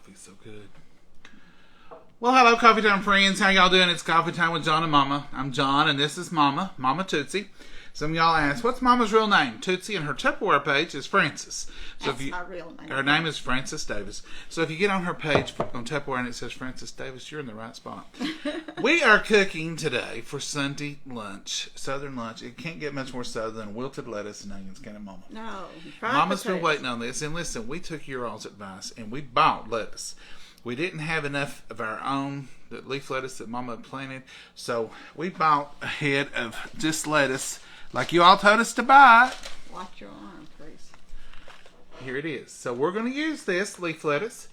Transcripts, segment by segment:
coffee's so good. Well, hello, Coffee Time friends. How y'all doing? It's Coffee Time with John and Mama. I'm John, and this is Mama, Mama Tootsie. Some of y'all ask, what's Mama's real name? Tootsie, and her Tupperware page is Frances. So That's my real name. Her name is Frances Davis. So if you get on her page on Tupperware and it says Frances Davis, you're in the right spot. We are cooking today for Sunday lunch, Southern lunch. It can't get much more Southern than wilted lettuce and onions, can it, Mama? No. Mama's been waiting on this. And listen, we took your all's advice and we bought lettuce. We didn't have enough of our own leaf lettuce that Mama had planted, so we bought a head of just lettuce like you all told us to buy. Watch your arm, please. Here it is. So we're going to use this leaf lettuce.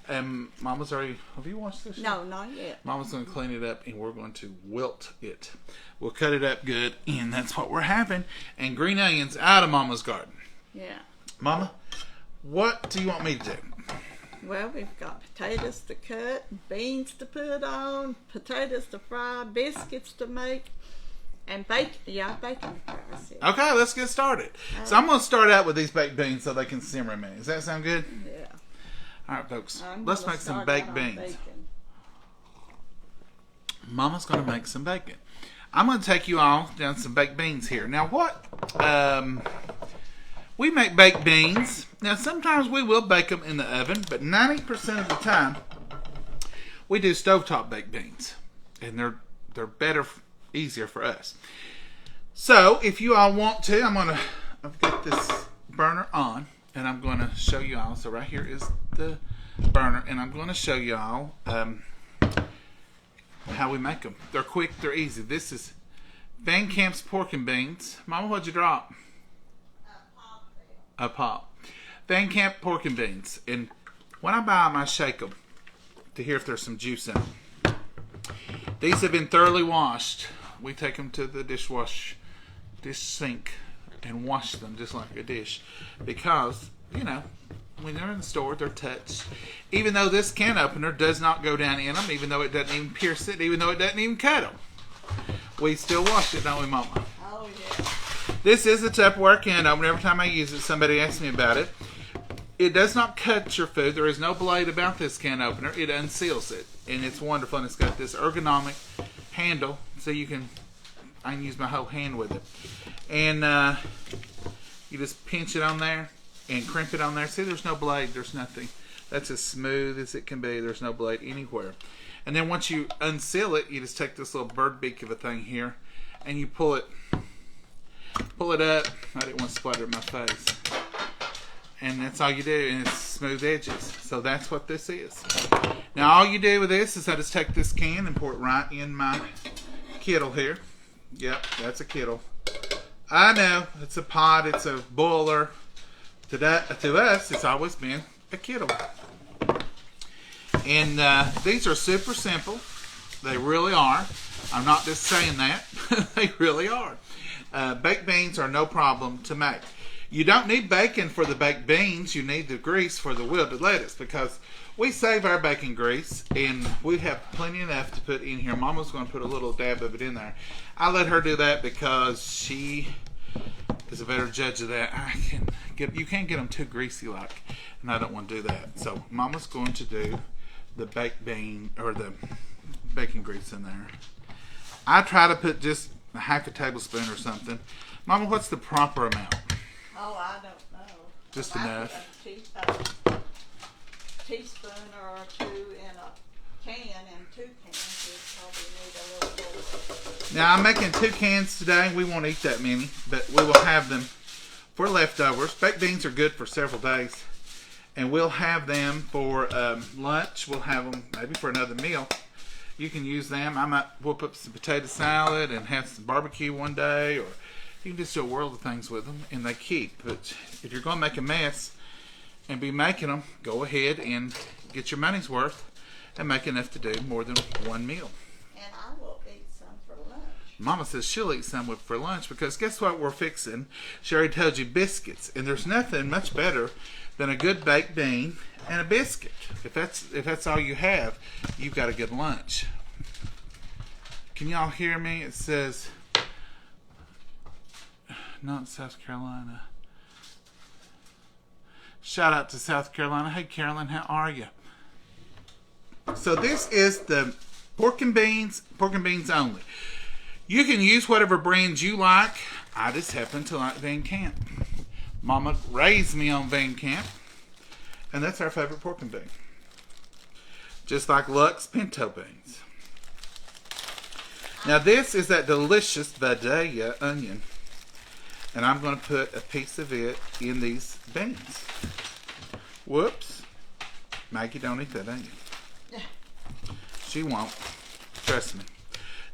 Mama's already... Have you watched this? No, not yet. Mama's going to clean it up, and we're going to wilt it. We'll cut it up good, and that's what we're having. And green onions out of Mama's garden. Yeah. Mama, what do you want me to do? Well, we've got potatoes to cut, beans to put on, potatoes to fry, biscuits to make, and bacon. Yeah, bacon to fry. Okay, let's get started. So I'm going to start out with these baked beans so they can simmer a minute. Does that sound good? Yeah. All right, folks. Let's make some baked beans. Bacon. Mama's going to make some bacon. I'm going to take you all down some baked beans here. Now, what... we make baked beans. Now, sometimes we will bake them in the oven, but 90% of the time, we do stovetop baked beans. And they're better, easier for us. So, if you all want to, I've got this burner on, and I'm going to show you all. So, right here is the burner, and I'm going to show you all how we make them. They're quick, they're easy. This is Van Camp's pork and beans. Mama, what'd you drop? A pop. Van Camp pork and beans. And when I buy them, I shake them to hear if there's some juice in them. These have been thoroughly washed. We take them to the dish sink, and wash them just like a dish. Because, when they're in the store, they're touched. Even though this can opener does not go down in them, even though it doesn't even pierce it, even though it doesn't even cut them. We still wash it, don't we, Mama? Oh, yeah. This is a Tupperware can opener. Every time I use it, somebody asks me about it. It does not cut your food. There is no blade about this can opener. It unseals it. And it's wonderful. And it's got this ergonomic handle. So I can use my whole hand with it. And you just pinch it on there and crimp it on there. See, there's no blade. There's nothing. That's as smooth as it can be. There's no blade anywhere. And then once you unseal it, you just take this little bird beak of a thing here. And you pull it up. I didn't want to splatter my face. And that's all you do, and it's smooth edges. So that's what this is. Now all you do with this is I just take this can and pour it right in my kettle here. Yep, that's a kettle. I know, it's a pot, it's a boiler. To us, it's always been a kettle. And these are super simple. They really are. I'm not just saying that. They really are. Baked beans are no problem to make. You don't need bacon for the baked beans. You need the grease for the wilted lettuce because we save our bacon grease and we have plenty enough to put in here. Mama's going to put a little dab of it in there. I let her do that because she is a better judge of that. You can't get them too greasy and I don't want to do that. So Mama's going to do the baked bean or the bacon grease in there. I try to put just a half a tablespoon or something. Mama, what's the proper amount? Oh, I don't know. Just enough. A teaspoon or two in a can, and 2 cans is probably need a little more. Now, I'm making 2 cans today. We won't eat that many, but we will have them for leftovers. Baked beans are good for several days, and we'll have them for lunch. We'll have them maybe for another meal. You can use them. I might whip up some potato salad and have some barbecue one day, or you can just do a world of things with them, and they keep. But if you're going to make a mess and be making them, go ahead and get your money's worth and make enough to do more than one meal. And I will eat some for lunch. Mama says she'll eat some for lunch because guess what we're fixing? She already told you biscuits, and there's nothing much better than a good baked bean and a biscuit. If that's all you have, you've got a good lunch. Can y'all hear me? It says, not South Carolina. Shout out to South Carolina. Hey, Carolyn, how are you? So this is the pork and beans only. You can use whatever brands you like. I just happen to like Van Camp. Mama raised me on Van Camp, and that's our favorite pork and bean. Just like Lux pinto beans. Now this is that delicious Vidalia onion, and I'm going to put a piece of it in these beans. Whoops. Maggie, don't eat that onion. She won't. Trust me.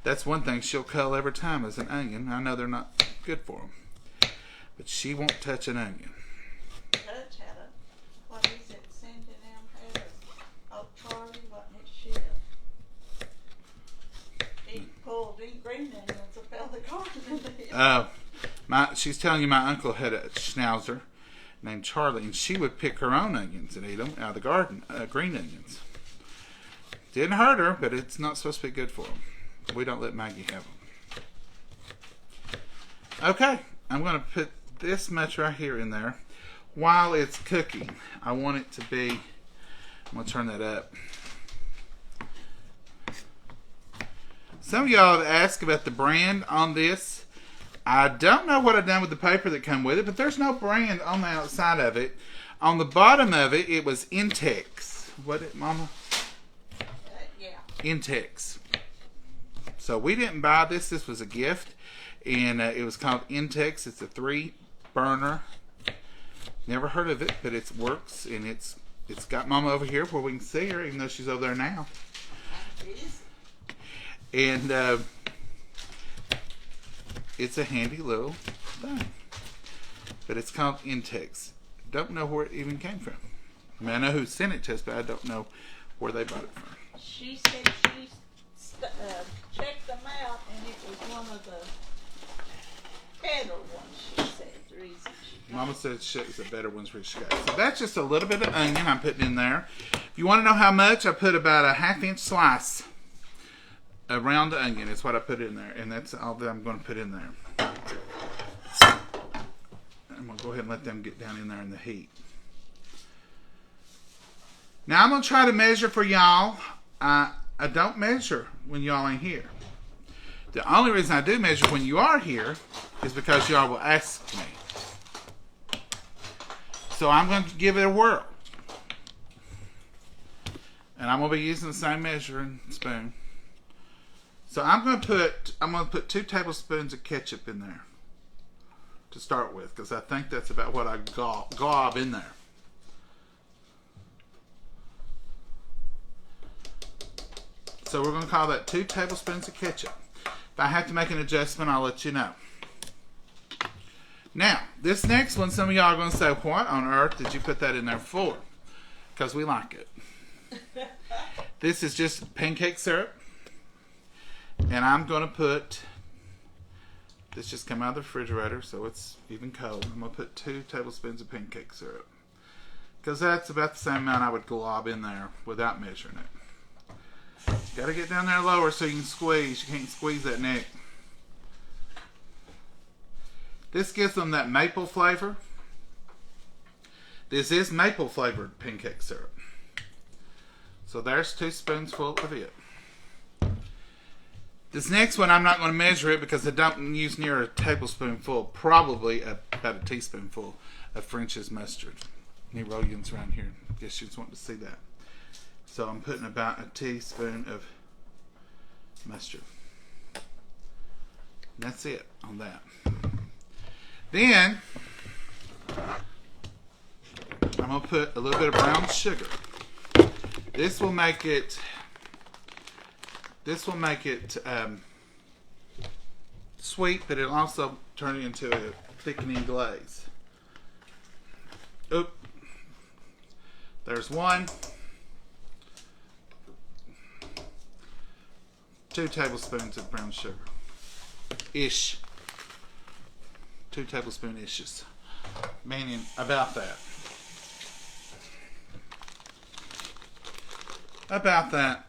That's one thing she'll cull every time is an onion. I know they're not good for them. But she won't touch an onion. Judge had a, what is it, Cindy now had a, oh, Charlie, wasn't it, he pulled these green onions up out of the garden. Oh, she's telling you my uncle had a schnauzer named Charlie, and she would pick her own onions and eat them out of the garden, green onions. Didn't hurt her, but it's not supposed to be good for them. We don't let Maggie have them. Okay, I'm going to put this much right here in there. While it's cooking, I want it to be, I'm going to turn that up. Some of y'all have asked about the brand on this. I don't know what I've done with the paper that come with it, but there's no brand on the outside of it. On the bottom of it, it was Intex. What it, Mama? Yeah. Intex. So we didn't buy this. This was a gift, and it was called Intex. It's a 3-burner. Never heard of it, but it works, and it's got Mama over here where we can see her, even though she's over there now. And it's a handy little thing, but it's called Intex. Don't know where it even came from. I mean, I know who sent it to us, but I don't know where they bought it from. She said she checked them out, and it was one of the better ones. She said the reason she got Mama said it's the better ones we got. So that's just a little bit of onion I'm putting in there. If you want to know how much, I put about a 1/2-inch slice. A round onion is what I put in there, and that's all that I'm going to put in there. I'm going to go ahead and let them get down in there in the heat. Now I'm going to try to measure for y'all. I don't measure when y'all ain't here. The only reason I do measure when you are here is because y'all will ask me. So I'm going to give it a whirl. And I'm going to be using the same measuring spoon. So I'm going to put 2 tablespoons of ketchup in there to start with, because I think that's about what I gob in there. So we're going to call that 2 tablespoons of ketchup. If I have to make an adjustment, I'll let you know. Now, this next one, some of y'all are going to say, what on earth did you put that in there for? Because we like it. This is just pancake syrup. And I'm going to put, this just came out of the refrigerator, so it's even cold. I'm going to put 2 tablespoons of pancake syrup. Because that's about the same amount I would glob in there without measuring it. Got to get down there lower so you can squeeze. You can't squeeze that neck. This gives them that maple flavor. This is maple flavored pancake syrup. So there's 2 spoonsful of it. This next one, I'm not going to measure it because I don't use near a tablespoonful, probably about a teaspoonful of French's mustard. Any Rodians around here? I guess you just want to see that. So I'm putting about a teaspoon of mustard. And that's it on that. Then, I'm going to put a little bit of brown sugar. This will make it sweet, but it'll also turn it into a thickening glaze. Oop. There's 1. 2 tablespoons of brown sugar. Ish. 2 tablespoon-ishes. Meaning about that. About that.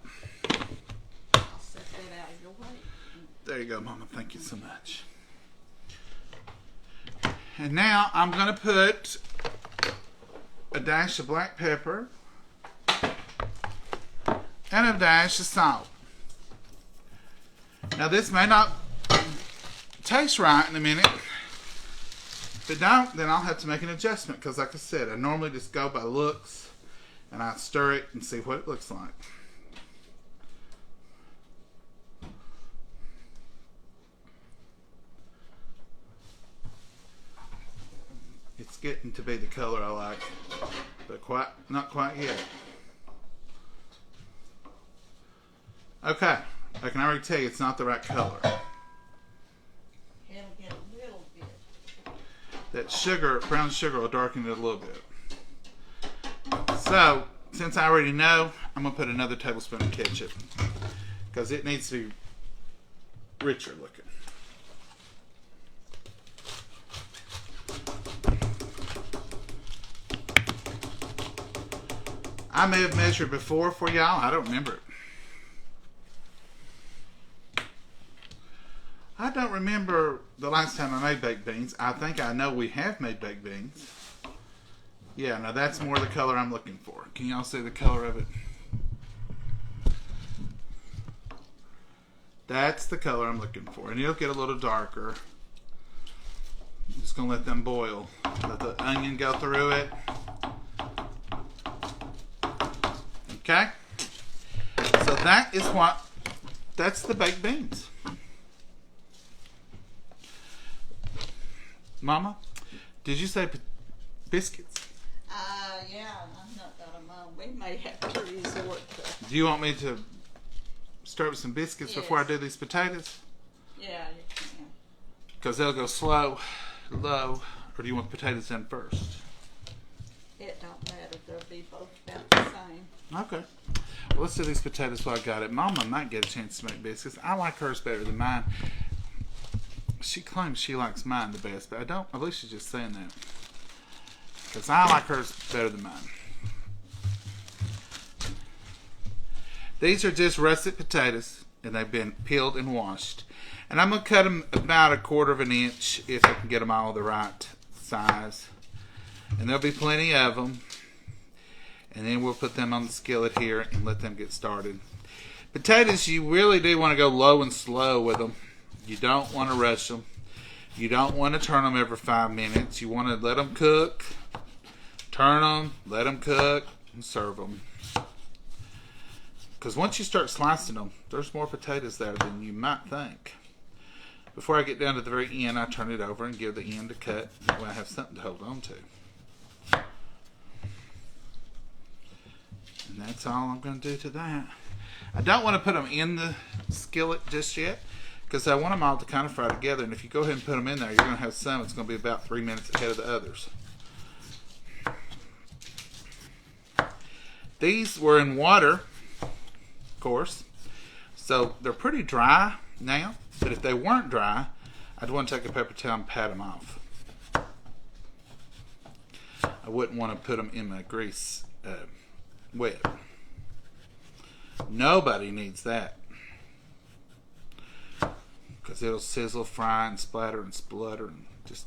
I'll set that out of your way. There you go, Mama. Thank you so much. And now I'm going to put a dash of black pepper, and a dash of salt. Now this may not taste right in a minute. If it don't, then I'll have to make an adjustment because like I said, I normally just go by looks and I stir it and see what it looks like. It's getting to be the color I like, but not quite yet. Okay, I can already tell you it's not the right color. It'll get a little bit. That sugar, brown sugar, will darken it a little bit. So, since I already know, I'm going to put another tablespoon of ketchup because it needs to be richer looking. I may have measured before for y'all. I don't remember it. I don't remember the last time I made baked beans. I think I know we have made baked beans. Yeah, now that's more the color I'm looking for. Can y'all see the color of it? That's the color I'm looking for. And it'll get a little darker. I'm just going to let them boil. Let the onion go through it. Okay? So that's the baked beans. Mama, did you say biscuits? Yeah, I'm not gonna mind. We may have to resort to. Do you want me to start with some biscuits before I do these potatoes? Yeah, you can. Because they'll go slow, low, or do you want potatoes in first? It don't matter. They'll be both about the same. Okay. Well, let's do these potatoes while I got it. Mama might get a chance to make biscuits. I like hers better than mine. She claims she likes mine the best, but I don't. I believe she's just saying that. Because I like hers better than mine. These are just russet potatoes, and they've been peeled and washed. And I'm going to cut them about 1/4 of an inch if I can get them all the right size. And there'll be plenty of them. And then we'll put them on the skillet here and let them get started. Potatoes, you really do want to go low and slow with them. You don't want to rush them. You don't want to turn them every 5 minutes. You want to let them cook, turn them, let them cook, and serve them. Because once you start slicing them, there's more potatoes there than you might think. Before I get down to the very end, I turn it over and give the end a cut. That way I have something to hold on to. And that's all I'm going to do to that. I don't want to put them in the skillet just yet, because I want them all to kind of fry together. And if you go ahead and put them in there, you're going to have some. It's going to be about 3 minutes ahead of the others. These were in water, of course. So they're pretty dry now. But if they weren't dry, I'd want to take a paper towel and pat them off. I wouldn't want to put them in my grease wet. Nobody needs that. Because it'll sizzle, fry, and splatter, and splutter, and just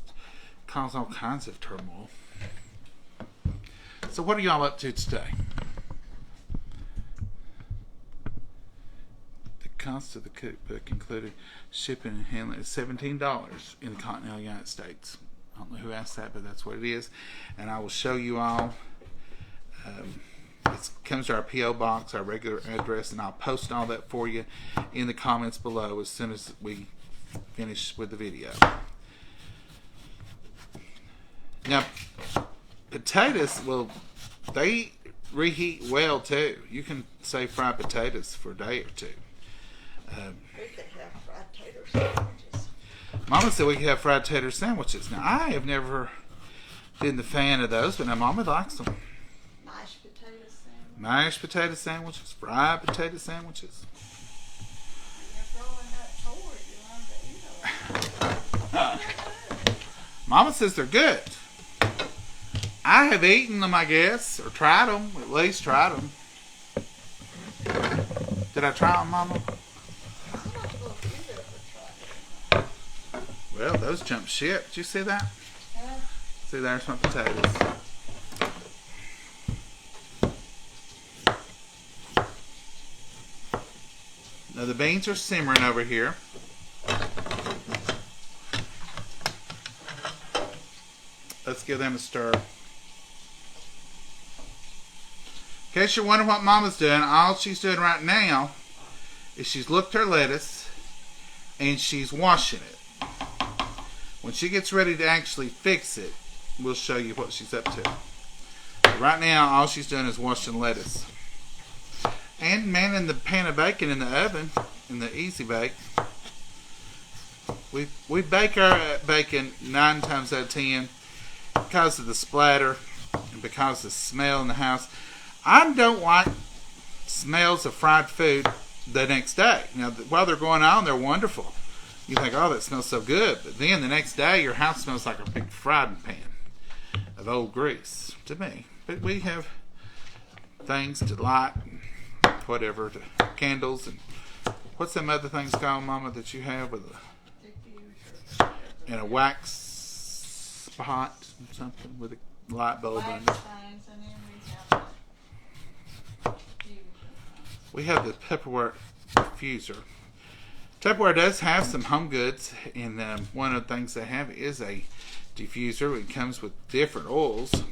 cause all kinds of turmoil. So what are y'all up to today? The cost of the cookbook included shipping and handling is $17 in the continental United States. I don't know who asked that, but that's what it is. And I will show you all. It comes to our P.O. box, our regular address, and I'll post all that for you in the comments below as soon as we finish with the video. Now, potatoes, well, they reheat well too. You can say fried potatoes for a day or two. We could have fried tater sandwiches. Mama said we could have fried tater sandwiches. Now, I have never been the fan of those, but now Mama likes them. Mashed potato sandwiches. Mashed potato sandwiches, fried potato sandwiches. Mama says they're good. I have eaten them, I guess, or tried them. At least tried them. Did I try them, Mama? Well, those jumped ship. Did you see that? See, there's my potatoes. Now the beans are simmering over here. Let's give them a stir. In case you're wondering what Mama's doing, all she's doing right now is she's looked her lettuce and she's washing it. When she gets ready to actually fix it, we'll show you what she's up to. But right now, all she's doing is washing lettuce. And manning the pan of bacon in the oven, in the Easy Bake. We bake our bacon 9 times out of 10 because of the splatter and because of the smell in the house. I don't like smells of fried food the next day. Now, while they're going on, they're wonderful. You think, oh, that smells so good. But then the next day, your house smells like a big frying pan of old grease to me. But we have things to light, whatever, candles, and what's them other things called, Mama, that you have with and a wax spot or something with a light bulb in it. We have the Tupperware diffuser. Tupperware does have some home goods, and one of the things they have is a diffuser. It comes with different oils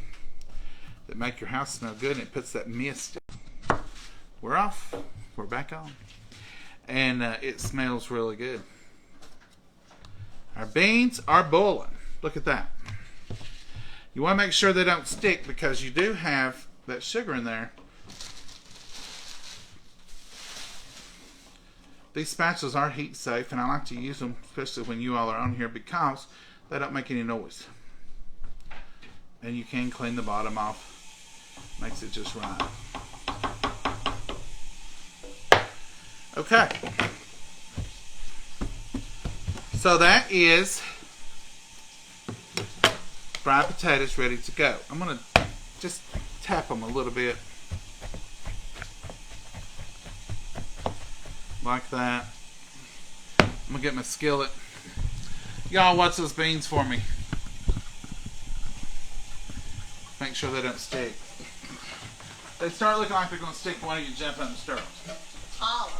that make your house smell good, and it puts that mist. We're off. We're back on. And it smells really good. Our beans are boiling. Look at that. You want to make sure they don't stick because you do have that sugar in there. These spatulas are heat safe, and I like to use them, especially when you all are on here, because they don't make any noise. And you can clean the bottom off. Makes it just right. Okay. So that is fried potatoes ready to go. I'm going to just tap them a little bit. Like that. I'm going to get my skillet. Y'all watch those beans for me. Make sure they don't stick. They start looking like they're going to stick, why don't you jump on the stirrups? Holler.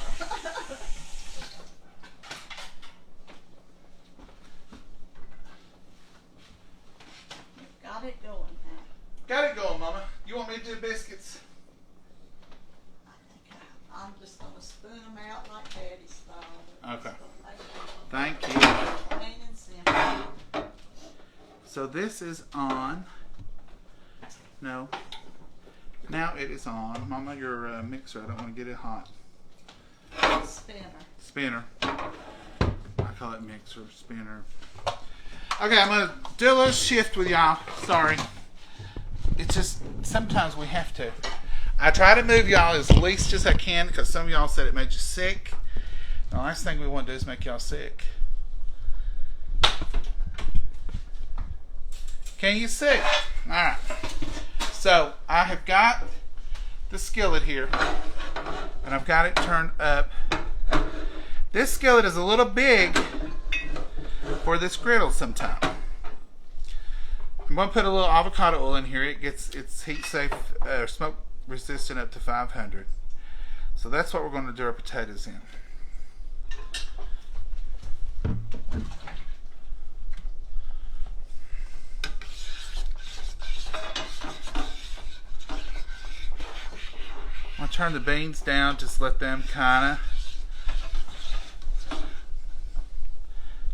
Got it going now. Got it going, Mama. You want me to do biscuits? I'm just going to spoon them out like Daddy style. Okay. Thank you. Plain and simple. So this is on. No. Now it is on. Mama, your mixer, I don't want to get it hot. Spinner. I call it mixer, spinner. Okay, I'm going to do a little shift with y'all. Sorry. It's just, sometimes we have to. I try to move y'all as least as I can because some of y'all said it made you sick. The last thing we want to do is make y'all sick. Can you see? Alright. So, I have got the skillet here. And I've got it turned up. This skillet is a little big for this griddle sometime. I'm going to put a little avocado oil in here. It's heat safe, smoke resistant up to 500. So that's what we're going to do our potatoes in. I'm going to turn the beans down, just let them kind of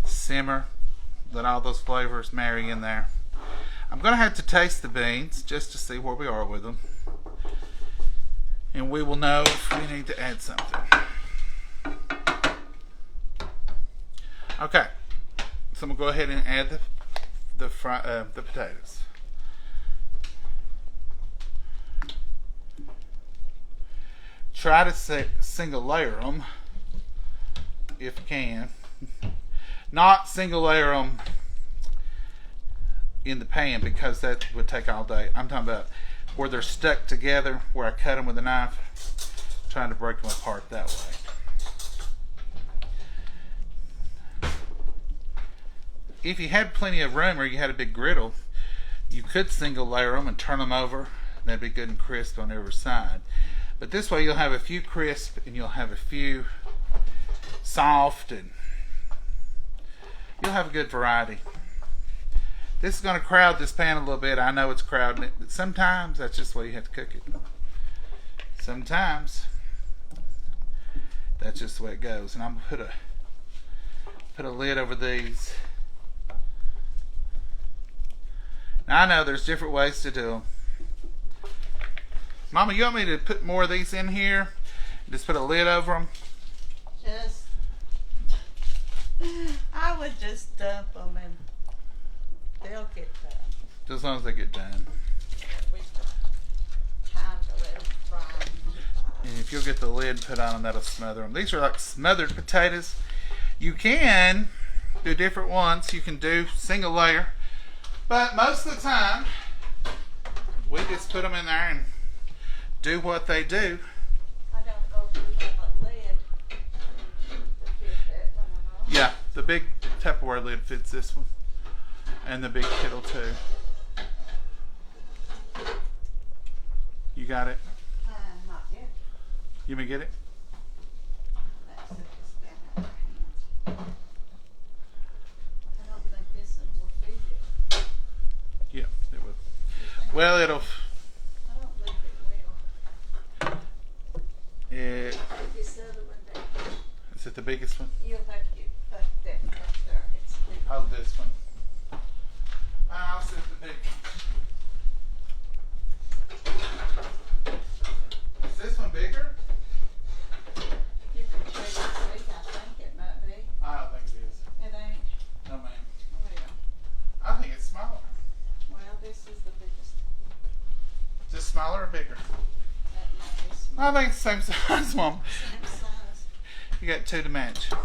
simmer, let all those flavors marry in there. I'm going to have to taste the beans just to see where we are with them. And we will know if we need to add something. Okay, so I'm going to go ahead and add the potatoes. Try to single layer them if you can. Not single layer them in the pan because that would take all day. I'm talking about where they're stuck together, where I cut them with a knife, trying to break them apart that way. If you had plenty of room or you had a big griddle, you could single layer them and turn them over. That'd be good and crisp on every side. But this way you'll have a few crisp and you'll have a few soft, and you'll have a good variety. This is going to crowd this pan a little bit. I know it's crowding it, but sometimes that's just the way you have to cook it. Sometimes that's just the way it goes. And I'm going to put a lid over these. Now I know there's different ways to do them. Mama, you want me to put more of these in here? Just put a lid over them? I would just dump them and they'll get done. Just as long as they get done. We've got time to let them fry. And if you'll get the lid put on them, that'll smother them. These are like smothered potatoes. You can do different ones. You can do single layer. But most of the time, we just put them in there and do what they do. I don't know if we have a lid to fit that one or not. Yeah, the big Tupperware lid fits this one. And the big kettle too. You got it? Not yet. You may get it? That's it. It's down in our hands. I don't think this one will fit it. Yeah, it will. Well, it'll. I don't think it will. Put this other one down. Is it the biggest one? You'll have to get that right there. It's big. Hold this one. I'll set the big one. Is this one bigger? You can check and see. I think it might be. I don't think it is. It ain't. No, ma'am. Well, I think it's smaller. this is the biggest. Is this smaller or bigger? That might be small. I think it's the same size, Mom. Same size. You got two to match. Two to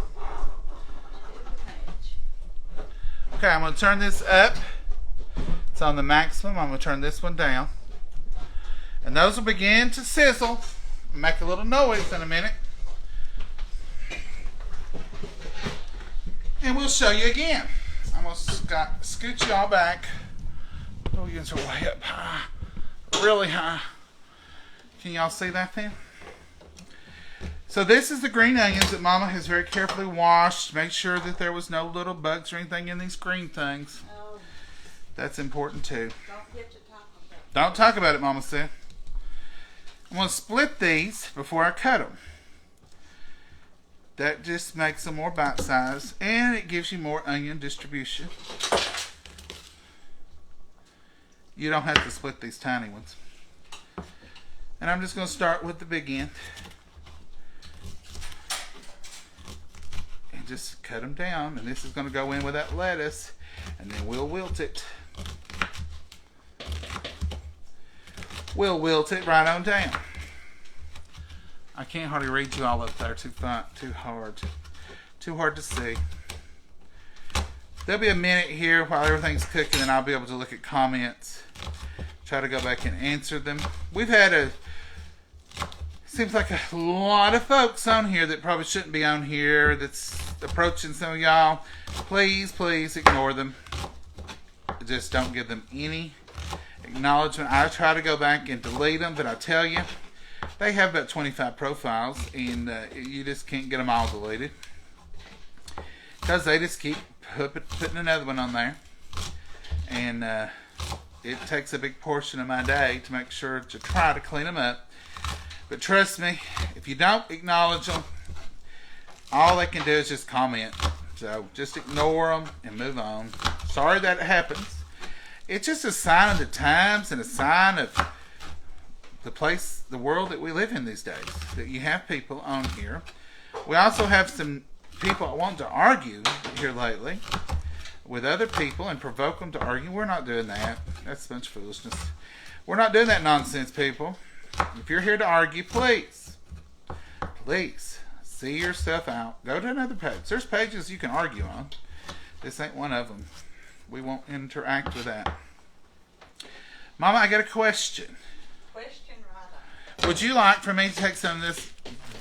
match. Okay, I'm going to turn this up. It's on the maximum. I'm going to turn this one down. And those will begin to sizzle. Make a little noise in a minute. And we'll show you again. I'm going to scoot you all back. Oh, you are way up high. Really high. Can y'all see that then? So this is the green onions that Mama has very carefully washed. Make sure that there was no little bugs or anything in these green things. Oh, That's important too. don't get to talking about it. Don't talk about it, Mama said. I'm going to split these before I cut them. That just makes them more bite-sized, and it gives you more onion distribution. You don't have to split these tiny ones. And I'm just going to start with the big end. And just cut them down. And this is going to go in with that lettuce. And then we'll wilt it. We'll wilt it right on down. I can't hardly read you all up there. Too hard to see. There'll be a minute here while everything's cooking, and I'll be able to look at comments. Try to go back and answer them. We've had seems like a lot of folks on here that probably shouldn't be on here that's approaching some of y'all. Please ignore them. Just don't give them any acknowledgement. I try to go back and delete them, but I tell you, they have about 25 profiles, and you just can't get them all deleted because they just keep putting another one on there, and it takes a big portion of my day to make sure to try to clean them up. But trust me, if you don't acknowledge them, all they can do is just comment. So just ignore them and move on. Sorry that it happens. It's just a sign of the times and a sign of the place, the world that we live in these days, that you have people on here. We also have some people wanting to argue here lately with other people and provoke them to argue. We're not doing that. That's a bunch of foolishness. We're not doing that nonsense, people. If you're here to argue, please see yourself out. Go to another page. There's pages you can argue on. This ain't one of them. We won't interact with that. Mama, I got a question. Question right on. Would you like for me to take some of this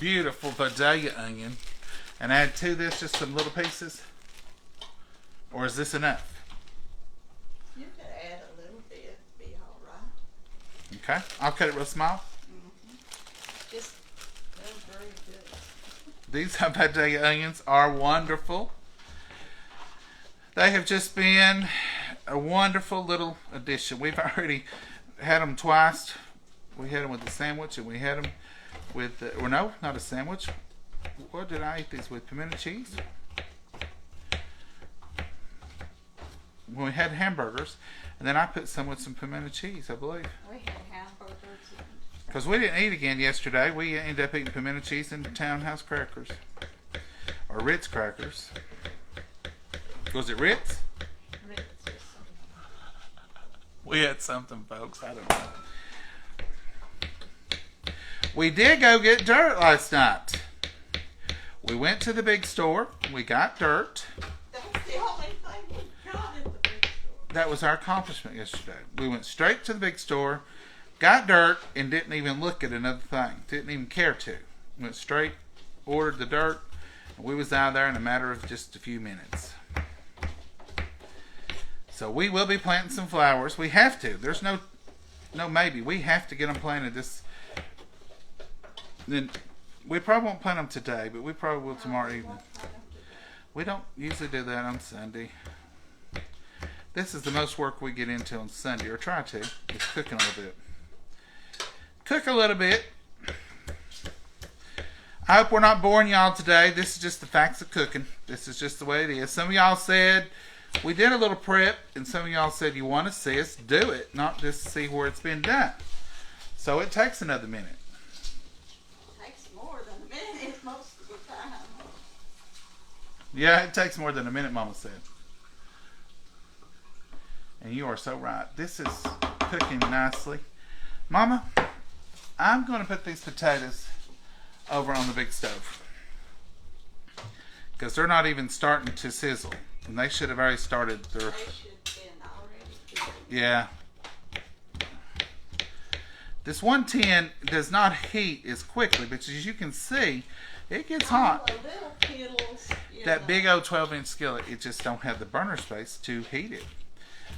beautiful Vidalia onion and add to this just some little pieces? Or is this enough? You could add a little bit, be all right. Okay, I'll cut it real small. Just very good. These potato onions are wonderful. They have just been a wonderful little addition. We've already had them twice. We had them with a sandwich, and we had them with, or no, not a sandwich. What did I eat these with? Pimento cheese? When we had hamburgers, and then I put some with some pimento cheese, I believe. We had hamburgers. Because we didn't eat again yesterday. We ended up eating pimento cheese and Townhouse crackers. Or Ritz crackers. Was it Ritz? Ritz or something. We had something, folks. I don't know. We did go get dirt last night. We went to the big store. We got dirt. That's the only thing we got at the big store. That was our accomplishment yesterday. We went straight to the big store, got dirt, and didn't even look at another thing. Didn't even care to. Went straight, ordered the dirt, and we was out there in a matter of just a few minutes. So we will be planting some flowers. We have to. There's no maybe. We have to get them planted this. Then we probably won't plant them today, but we probably will tomorrow evening. We don't usually do that on Sunday. This is the most work we get into on Sunday, or try to. It's cooking a little bit. Cook a little bit. I hope we're not boring y'all today. This is just the facts of cooking. This is just the way it is. Some of y'all said we did a little prep, and some of y'all said you want to see us do it, not just see where it's been done. So it takes another minute. It takes more than a minute most of the time. Yeah, it takes more than a minute, Mama said. And you are so right. This is cooking nicely. Mama, I'm going to put these potatoes over on the big stove. Because they're not even starting to sizzle. And they should have already started their... They should have been already. Yeah. This 110 does not heat as quickly, but as you can see, it gets hot. The little kettles, That big old 12-inch skillet, it just don't have the burner space to heat it.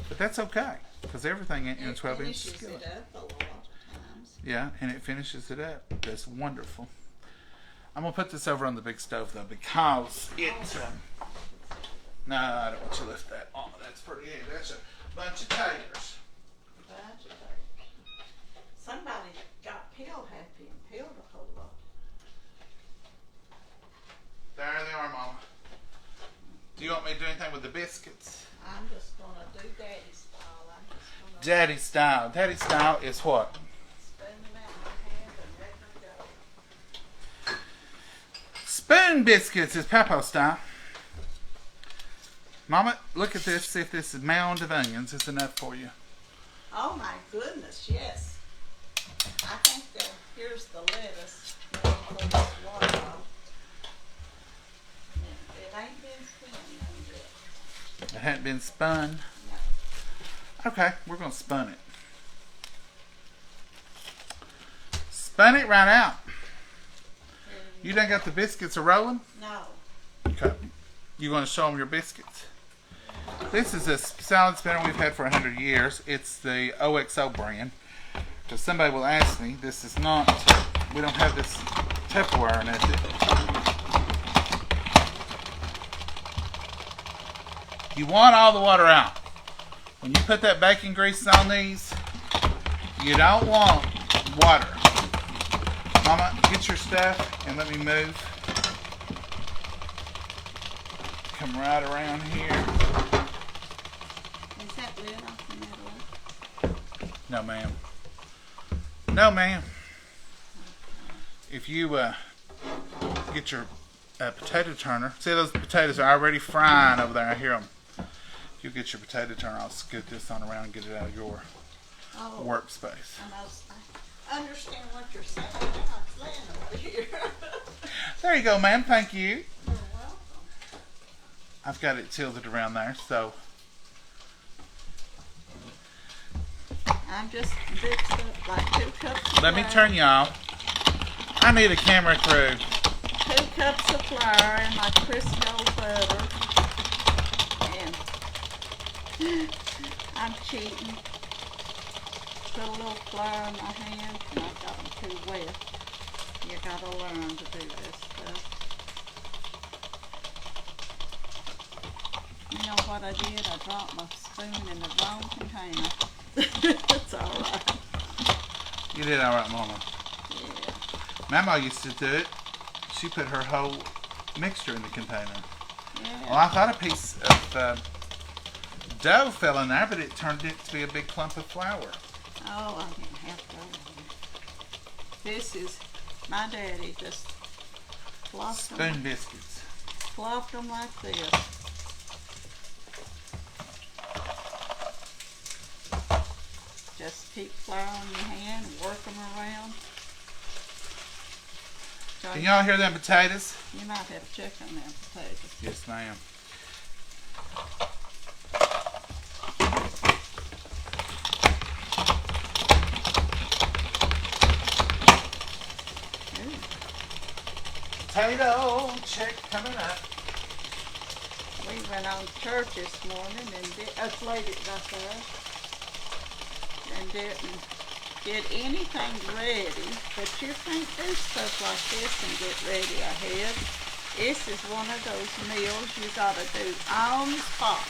But that's okay, because everything in a 12-inch skillet. It up a lot of times. Yeah, and it finishes it up. That's wonderful. I'm going to put this over on the big stove, though, because it's... no, I don't want you to lift that. Oh, that's pretty heavy. That's a bunch of taters. Somebody got peeled, had been peeled a whole lot. There they are, Mama. Do you want me to do anything with the biscuits? I'm just going to do daddy style. I'm just going to Daddy style. Daddy style is what? spoon them out in my hand and let them go. Spoon biscuits is Papa style. Mama, look at this. See if this mound of onions is enough for you. Oh my goodness, yes. I think here's the lettuce. Let me pull this water off. It ain't been spun none yet. It hadn't been spun. No. Okay, we're going to spun it. Spun it right out. You done got the biscuits a-rolling? No. Okay. You going to show them your biscuits? This is a salad spinner we've had for 100 years. It's the OXO brand. Because somebody will ask me, this is not, we don't have this Tupperware in it. You want all the water out. When you put that bacon grease on these, you don't want water. Mama, get your stuff and let me move. Come right around here. Is that lid off the middle? No, ma'am. No, ma'am. If you get your potato turner, see those potatoes are already frying over there. I hear them. If you get your potato turner, I'll scoot this on around and get it out of your workspace. I understand what you're saying. I'm laying over here. There you go, ma'am. Thank you. You're welcome. I've got it tilted around there, so. I'm just mixed up like 2 cups of Let me flour. turn y'all. I need a camera crew. 2 cups of flour and my Crisco butter. And I'm cheating. Put a little flour in my hand and I got them too wet. You gotta learn to do this stuff. You know what I did? I dropped my spoon in the wrong container. It's alright. You did all right, Mama. Yeah. Mama used to do it. She put her whole mixture in the container. Yeah. Well, I thought a piece of dough fell in there, but it turned it to be a big clump of flour. Oh, I didn't have to. This is my daddy just flopped Spoon biscuits. them like this. Just keep flour in your hand and work them around. Can y'all hear them potatoes? You might have to check on them potatoes. Yes, ma'am. Potato check coming up. We went on to church this morning and us ladies got there and didn't get anything ready, but you can't do stuff like this and get ready ahead. This is one of those meals you gotta do on the spot.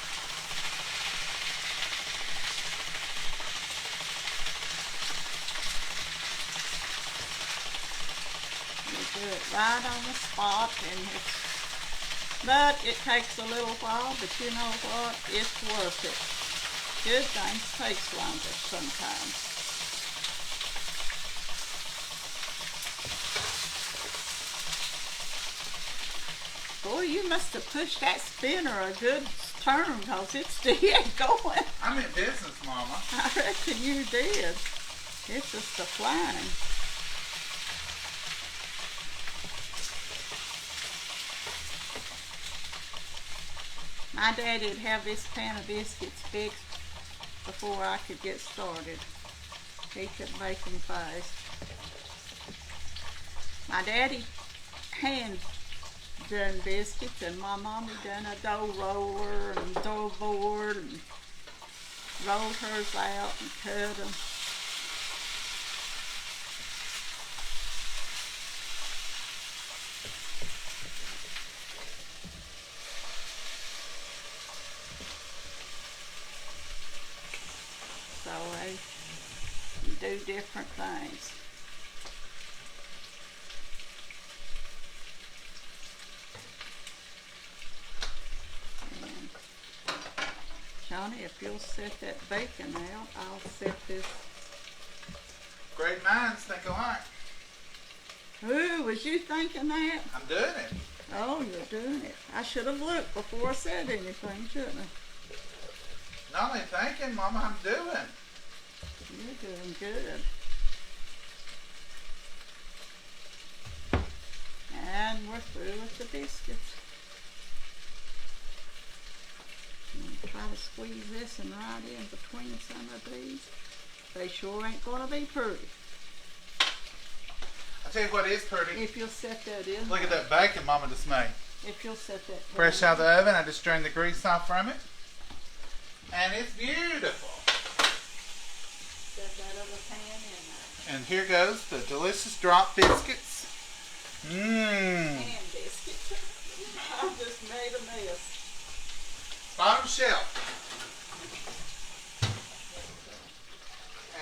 Do it right on the spot, but it takes a little while, but you know what, it's worth it. Good things takes longer sometimes. Boy, you must have pushed that spinner a good turn, because it's still going. I'm in business, Mama. I reckon you did. It's just a flying. My daddy'd have this pan of biscuits fixed before I could get started. He could make them fast. My daddy hand done biscuits, and my mommy done a dough roller and dough board and rolled hers out and cut them. So they do different things. And Johnny, if you'll set that bacon out, I'll set this. Great minds think alike. Ooh, was you thinking that? I'm doing it. Oh, you're doing it. I should have looked before I said anything, shouldn't I? Not only thinking, Mama, I'm doing. You're doing good. And we're through with the biscuits. Try to squeeze this and right in between some of these. They sure ain't gonna be pretty. I'll tell you what is pretty. If you'll set that in. Look at that bacon Mama just made. If you'll set that. Fresh out of the oven, I just drained the grease off from it. And it's beautiful. Set that other pan in there. And here goes the delicious drop biscuits. Mmm. And biscuits. I just made a mess. Bottom shelf.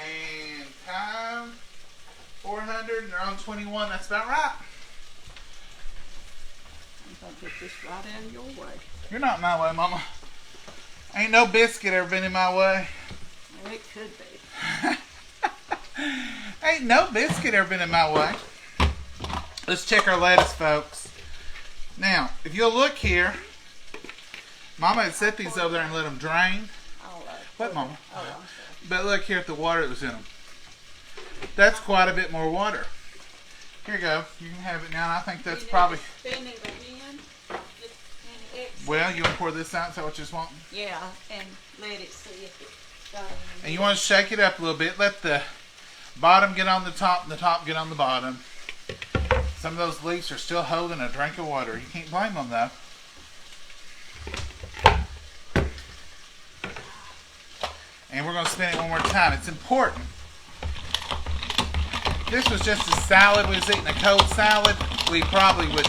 And time 400 and they're on 21. That's about right. I'm gonna get this right out of your way. You're not in my way, Mama. Ain't no biscuit ever been in my way. Well, it could be. Ain't no biscuit ever been in my way. Let's check our lettuce, folks. Now, if you'll look here, Mama had set these over there and let them drain. What, Mama? Oh, I'm sorry. But look here at the water that was in them. That's quite a bit more water. Here you go. You can have it now. And I think that's probably... Spin it again. Just any extra. Well, you want to pour this out? Is that what you just want? Yeah, and let it see if it's got any. And you want to shake it up a little bit. Let the bottom get on the top and the top get on the bottom. Some of those leaves are still holding a drink of water. You can't blame them, though. And we're going to spin it one more time. It's important. If this was just a salad, we was eating a cold salad, we probably would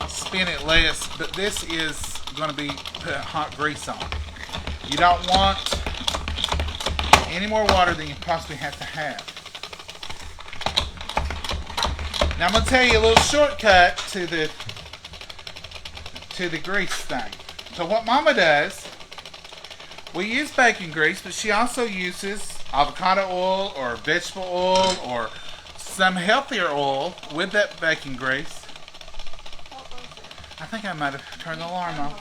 spin it less. But this is going to be put hot grease on. You don't want any more water than you possibly have to have. Now I'm going to tell you a little shortcut to the grease thing. So what Mama does, we use bacon grease, but she also uses avocado oil or vegetable oil or some healthier oil with that bacon grease. I think I might have turned the alarm off.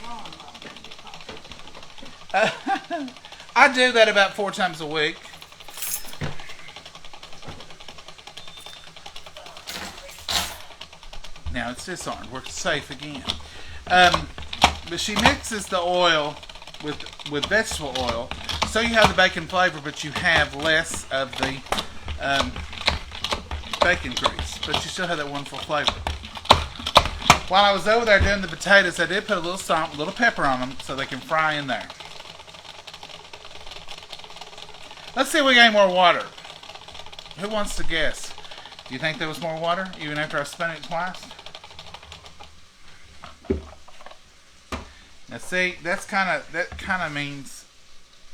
I do that about 4 times a week. Now it's disarmed. We're safe again. But she mixes the oil with vegetable oil, so you have the bacon flavor, but you have less of the bacon grease, but you still have that wonderful flavor. While I was over there doing the potatoes, I did put a little salt, a little pepper on them so they can fry in there. Let's see if we got any more water. Who wants to guess? Do you think there was more water, even after I spun it twice? Now see, that kind of means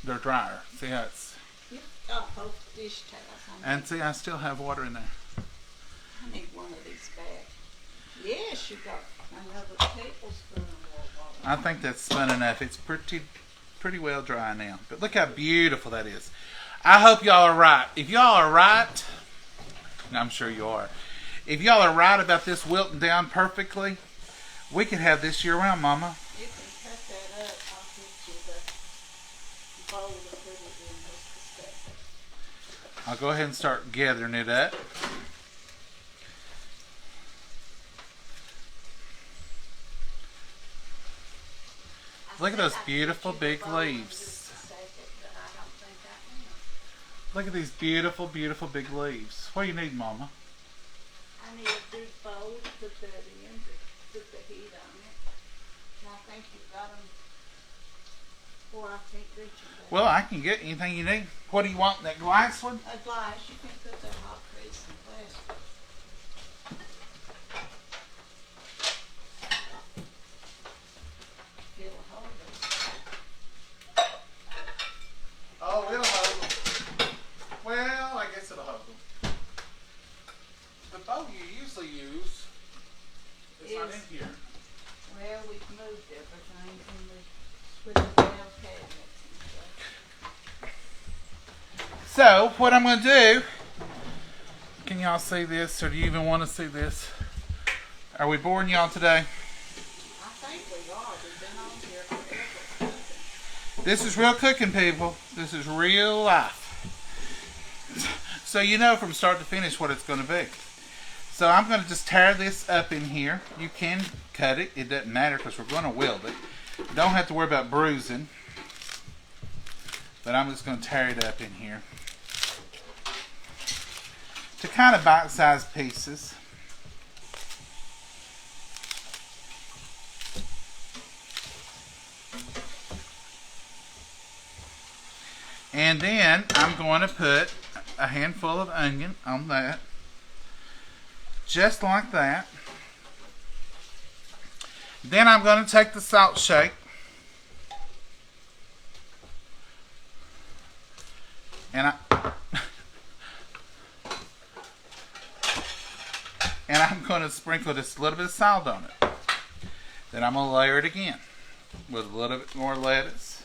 they're drier. See how it's... You've got both dish towels. And see, I still have water in there. I need one of these back. Yes, you got another tablespoon of water. I think that's spun enough. It's pretty well dry now. But look how beautiful that is. I hope y'all are right. If y'all are right, and I'm sure you are, if y'all are right about this wilting down perfectly, we could have this year round, Mama. You can cut that up. I'll get you the bowl to put it in just a second. I'll go ahead and start gathering it up. Look at those beautiful big leaves. Look at these beautiful, beautiful big leaves. What do you need, Mama? I need a big bowl to put that in, to put the heat on it. And I think you've got them, or I can't reach them. Well, I can get anything you need. What do you want, that glass one? A glass, you can put that hot grease in glass. It'll hold it. Oh, it'll hold them. Well, I guess it'll hold them. The bowl you usually use is not in here. Well, we've moved everything and we put it down cabinets and stuff. So, what I'm going to do, can y'all see this, or do you even want to see this? Are we boring y'all today? I think we are. We've been on here forever. This is real cooking, people. This is real life. So you know from start to finish what it's going to be. So I'm going to just tear this up in here. You can cut it. It doesn't matter because we're going to wield it. Don't have to worry about bruising. But I'm just going to tear it up in here to kind of bite-sized pieces. And then I'm going to put a handful of onion on that. Just like that. Then I'm going to take the salt shake. And I'm going to sprinkle just a little bit of salt on it. Then I'm going to layer it again with a little bit more lettuce.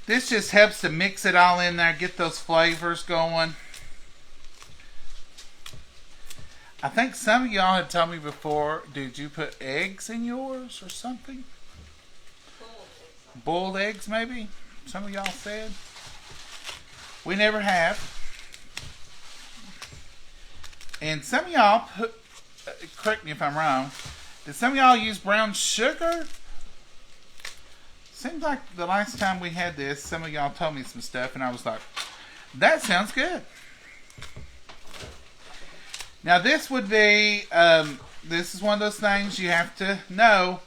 This just helps to mix it all in there, get those flavors going. I think some of y'all had told me before, did you put eggs in yours or something? Boiled eggs, maybe? Some of y'all said. We never have. And some of y'all put, correct me if I'm wrong, did some of y'all use brown sugar? Seems like the last time we had this, some of y'all told me some stuff, and I was like, that sounds good. Now this would be, this is one of those things you have to know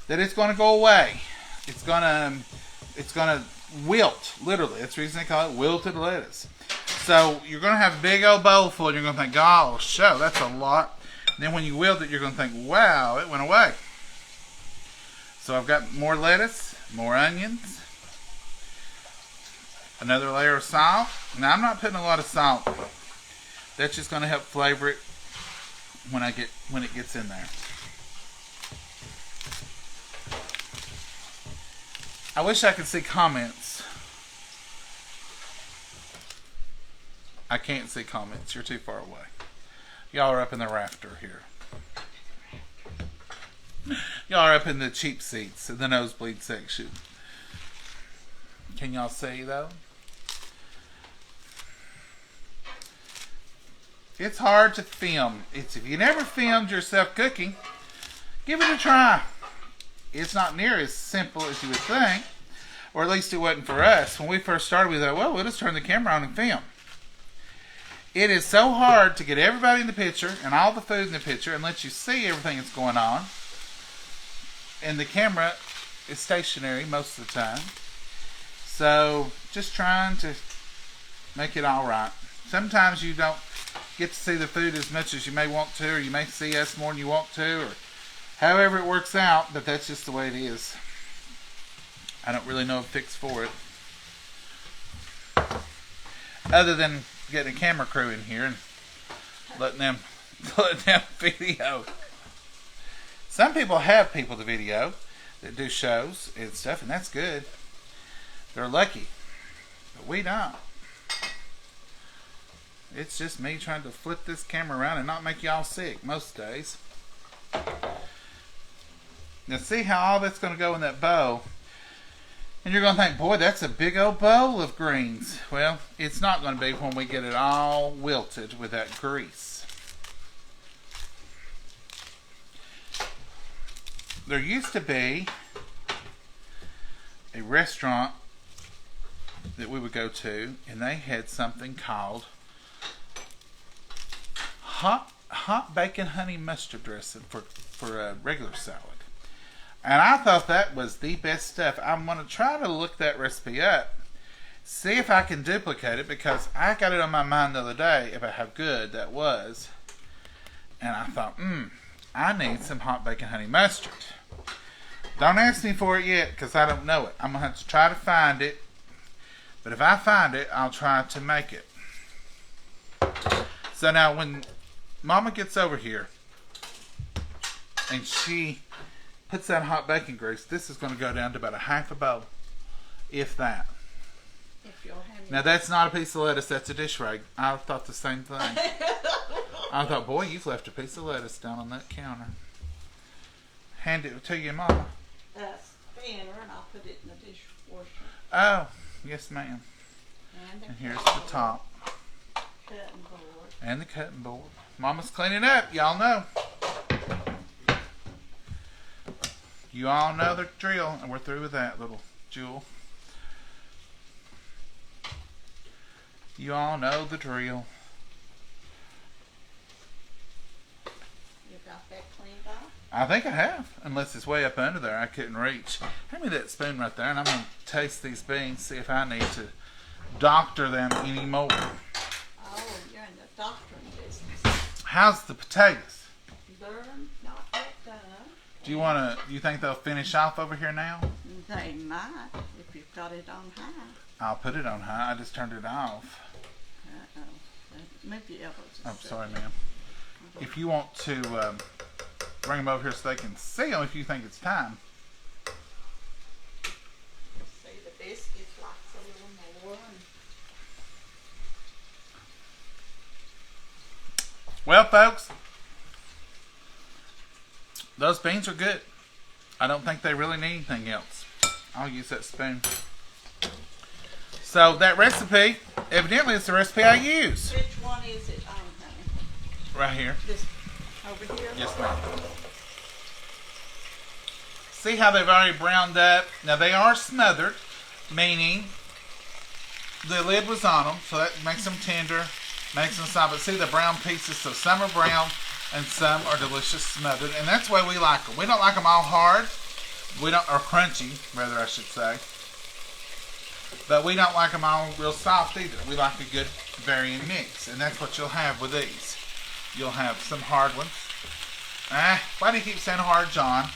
that it's going to go away. It's going to wilt, literally. That's the reason they call it wilted lettuce. So you're going to have a big old bowl full, and you're going to think, oh, that's a lot. And then when you wilt it, you're going to think, wow, it went away. So I've got more lettuce, more onions, another layer of salt. Now I'm not putting a lot of salt. That's just going to help flavor it when it gets in there. I wish I could see comments. I can't see comments. You're too far away. Y'all are up in the rafter here. Y'all are up in the cheap seats in the nosebleed section. Can y'all see though? It's hard to film. If you never filmed yourself cooking, give it a try. It's not near as simple as you would think, or at least it wasn't for us. When we first started, we thought, well, we'll just turn the camera on and film. It is so hard to get everybody in the picture and all the food in the picture and let you see everything that's going on. And the camera is stationary most of the time. So just trying to make it all right. Sometimes you don't get to see the food as much as you may want to, or you may see us more than you want to, or however it works out, but that's just the way it is. I don't really know a fix for it. Other than getting a camera crew in here and letting them video. Some people have people to video that do shows and stuff, and that's good. They're lucky. But we don't. It's just me trying to flip this camera around and not make y'all sick most days. Now see how all that's going to go in that bowl. And you're going to think, boy, that's a big old bowl of greens. Well, it's not going to be when we get it all wilted with that grease. There used to be a restaurant that we would go to, and they had something called hot bacon honey mustard dressing for a regular salad. And I thought that was the best stuff. I'm going to try to look that recipe up, see if I can duplicate it, because I got it on my mind the other day about how good that was. And I thought, I need some hot bacon honey mustard. Don't ask me for it yet, because I don't know it. I'm going to have to try to find it. But if I find it, I'll try to make it. So now when Mama gets over here and she puts that hot bacon grease, this is going to go down to about a half a bowl, if that. If you'll hand me Now that's not a piece of lettuce, that's a dish rag. I thought the same thing. I thought, boy, you've left a piece of lettuce down on that counter. Hand it to your Mama. a spinner and I'll put it in the dishwasher. Oh, yes ma'am. And here's the top. Cutting board. And the cutting board. Mama's cleaning up, y'all know. You all know the drill, and we're through with that, little jewel. You all know the drill. You got that cleaned off? I think I have, unless it's way up under there. I couldn't reach. Hand me that spoon right there, and I'm going to taste these beans, see if I need to doctor them anymore. Oh, you're in the doctoring business. How's the potatoes? They're not yet done. Do you think they'll finish off over here now? They might, if you've got it on high. I'll put it on high. I just turned it off. Uh-oh. Move your elbows. I'm sorry, ma'am. If you want to bring them over here so they can see them if you think it's time. See, the biscuits likes a little more. Well, folks, those beans are good. I don't think they really need anything else. I'll use that spoon. So that recipe, evidently it's the recipe I use. Which one is it on, honey? Right here. This over here? Yes, ma'am. See how they've already browned up? Now they are smothered, meaning the lid was on them, so that makes them tender, makes them soft. But see the brown pieces, so some are brown and some are delicious smothered, and that's the way we like them. We don't like them all hard. Or crunchy, rather I should say. But we don't like them all real soft either. We like a good varying mix, and that's what you'll have with these. You'll have some hard ones. Why do you keep saying hard, John?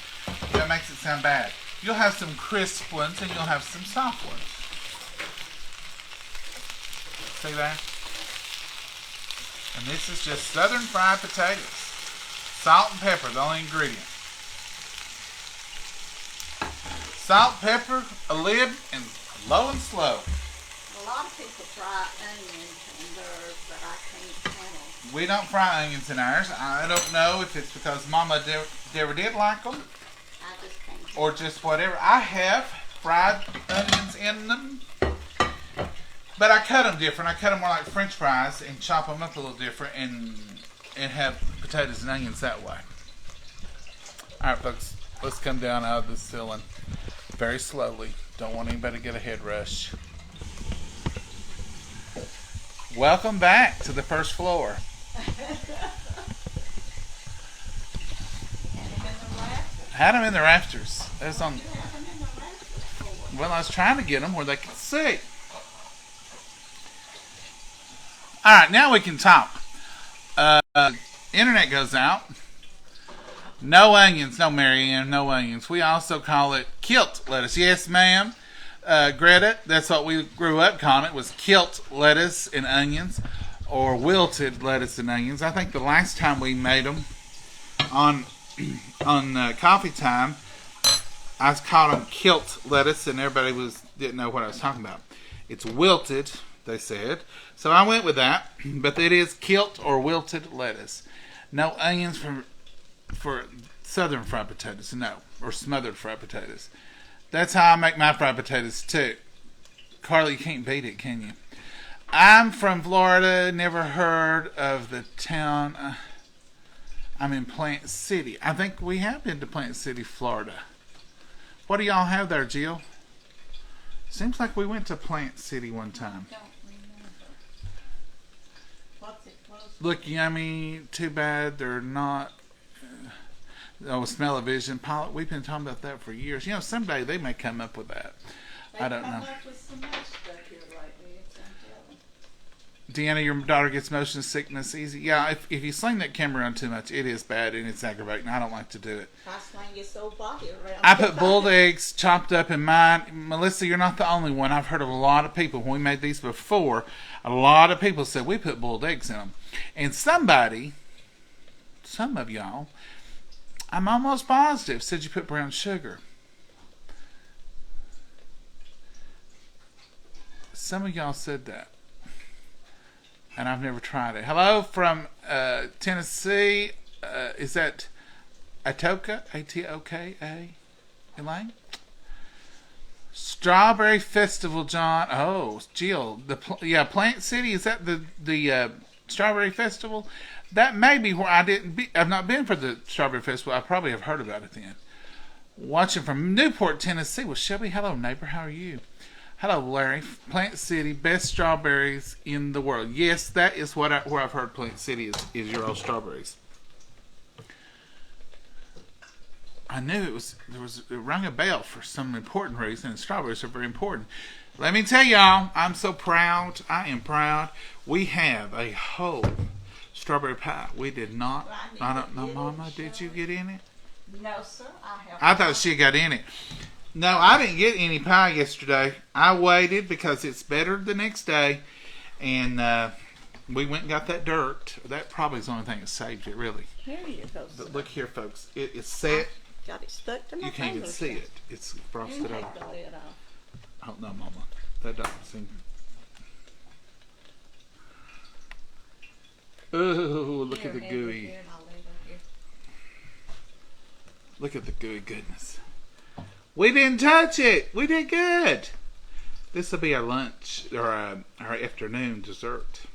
That makes it sound bad. You'll have some crisp ones and you'll have some soft ones. See that? And this is just southern fried potatoes. Salt and pepper, the only ingredient. Salt, pepper, a lid, and low and slow. A lot of people fry onions in theirs, but I can't handle. We don't fry onions in ours. I don't know if it's because Mama never did like them. I just can't. Or just whatever. I have fried onions in them. But I cut them different. I cut them more like French fries and chop them up a little different and have potatoes and onions that way. Alright folks, let's come down out of this ceiling very slowly. Don't want anybody to get a head rush. Welcome back to the first floor. Had them in the rafters. It was on. Well, I was trying to get them where they could see. Alright, now we can talk. Internet goes out. No onions. No, Marianne, no onions. We also call it kilt lettuce. Yes, ma'am. Greta, that's what we grew up calling it, was kilt lettuce and onions, or wilted lettuce and onions. I think the last time we made them on coffee time, I called them kilt lettuce, and everybody didn't know what I was talking about. It's wilted, they said. So I went with that, but it is kilt or wilted lettuce. No onions for southern fried potatoes, no, or smothered fried potatoes. That's how I make my fried potatoes too. Carly, you can't beat it, can you? I'm from Florida, never heard of the town. I'm in Plant City. I think we have been to Plant City, Florida. What do y'all have there, Jill? Seems like we went to Plant City one time. Don't remember. What's it close to? Look yummy. Too bad they're not. Smell-o-vision pilot. We've been talking about that for years. You know, someday they may come up with that. I don't know. Come up with some more stuff here lately. It's untelling. Deanna, your daughter gets motion sickness easy. Yeah, if you sling that camera around too much, it is bad and it's aggravating. I don't like to do it. I sling your whole body around. I put boiled eggs chopped up in mine. Melissa, you're not the only one. I've heard of a lot of people, when we made these before, a lot of people said we put boiled eggs in them. And some of y'all, I'm almost positive, said you put brown sugar. Some of y'all said that. And I've never tried it. Hello from Tennessee. Is that Atoka? A-T-O-K-A? Elaine? Strawberry Festival, John. Oh, Jill. Plant City. Is that the Strawberry Festival? That may be where I've not been for the Strawberry Festival. I probably have heard about it then. Watching from Newport, Tennessee. Well, Shelby, hello, neighbor. How are you? Hello, Larry. Plant City, best strawberries in the world. Yes, that is where I've heard Plant City is your old strawberries. I knew it rang a bell for some important reason, and strawberries are very important. Let me tell y'all, I'm so proud. I am proud. We have a whole strawberry pie. We did not. I don't know, Mama. Did you get in it? No, sir. I thought she got in it. No, I didn't get any pie yesterday. I waited because it's better the next day, and we went and got that dirt. That probably is the only thing that saved it, really. Here you go. But look here, folks. It is set. Got it stuck to my You can't even see it. It's frosted Take over. the lid off. Oh no, Mama. That doesn't seem. Ooh, look at the gooey. Here, and I'll leave it here. Look at the gooey goodness. We didn't touch it. We did good. This will be our lunch or our afternoon dessert.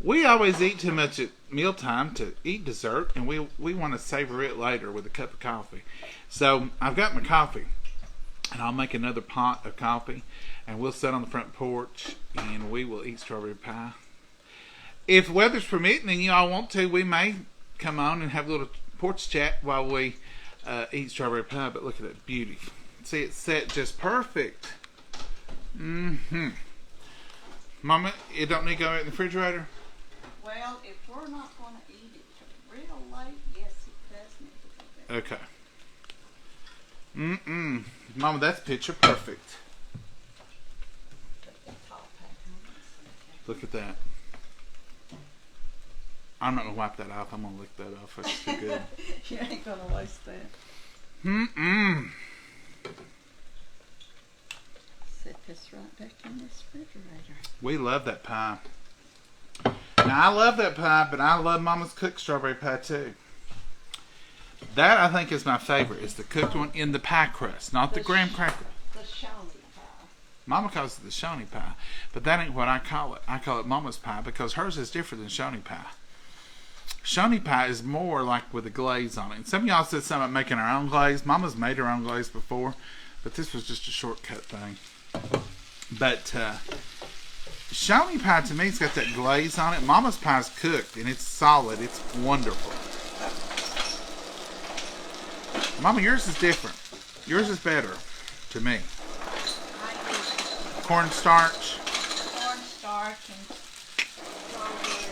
We always eat too much at mealtime to eat dessert, and we want to savor it later with a cup of coffee. So I've got my coffee, and I'll make another pot of coffee, and we'll sit on the front porch, and we will eat strawberry pie. If weather's permitting and you all want to, we may come on and have a little porch chat while we eat strawberry pie. But look at that beauty. See, it's set just perfect. Mama, it don't need to go in the refrigerator? Well, if we're not going to eat it real late, yes, it does need to go there. Okay. Mm-mm. Mama, that's picture perfect. Look at that. I'm not going to wipe that off. I'm going to lick that off. That's too good. You ain't going to waste that. Mm-mm. Set this right back in this refrigerator. We love that pie. Now, I love that pie, but I love Mama's cooked strawberry pie, too. That, I think, is my favorite. It's the cooked one in the pie crust, not the graham cracker. The Shawnee pie. Mama calls it the Shawnee pie, but that ain't what I call it. I call it Mama's pie because hers is different than Shawnee pie. Shawnee pie is more like with a glaze on it. And some of y'all said something about making our own glaze. Mama's made her own glaze before, but this was just a shortcut thing. But Shawnee pie to me has got that glaze on it. Mama's pie is cooked and it's solid. It's wonderful. Mama, yours is different. Yours is better to me. I use Cornstarch. cornstarch and strawberry.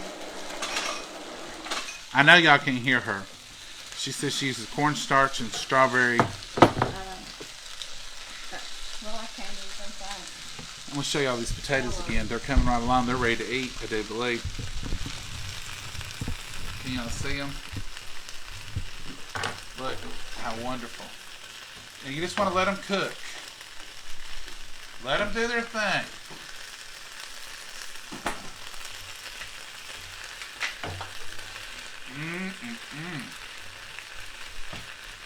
I know y'all can hear her. She says she uses cornstarch and strawberry. Well, I can't even think. I'm going to show y'all these potatoes again. They're coming right along. They're ready to eat, I do believe. Can y'all see them? Look how wonderful. And you just want to let them cook. Let them do their thing.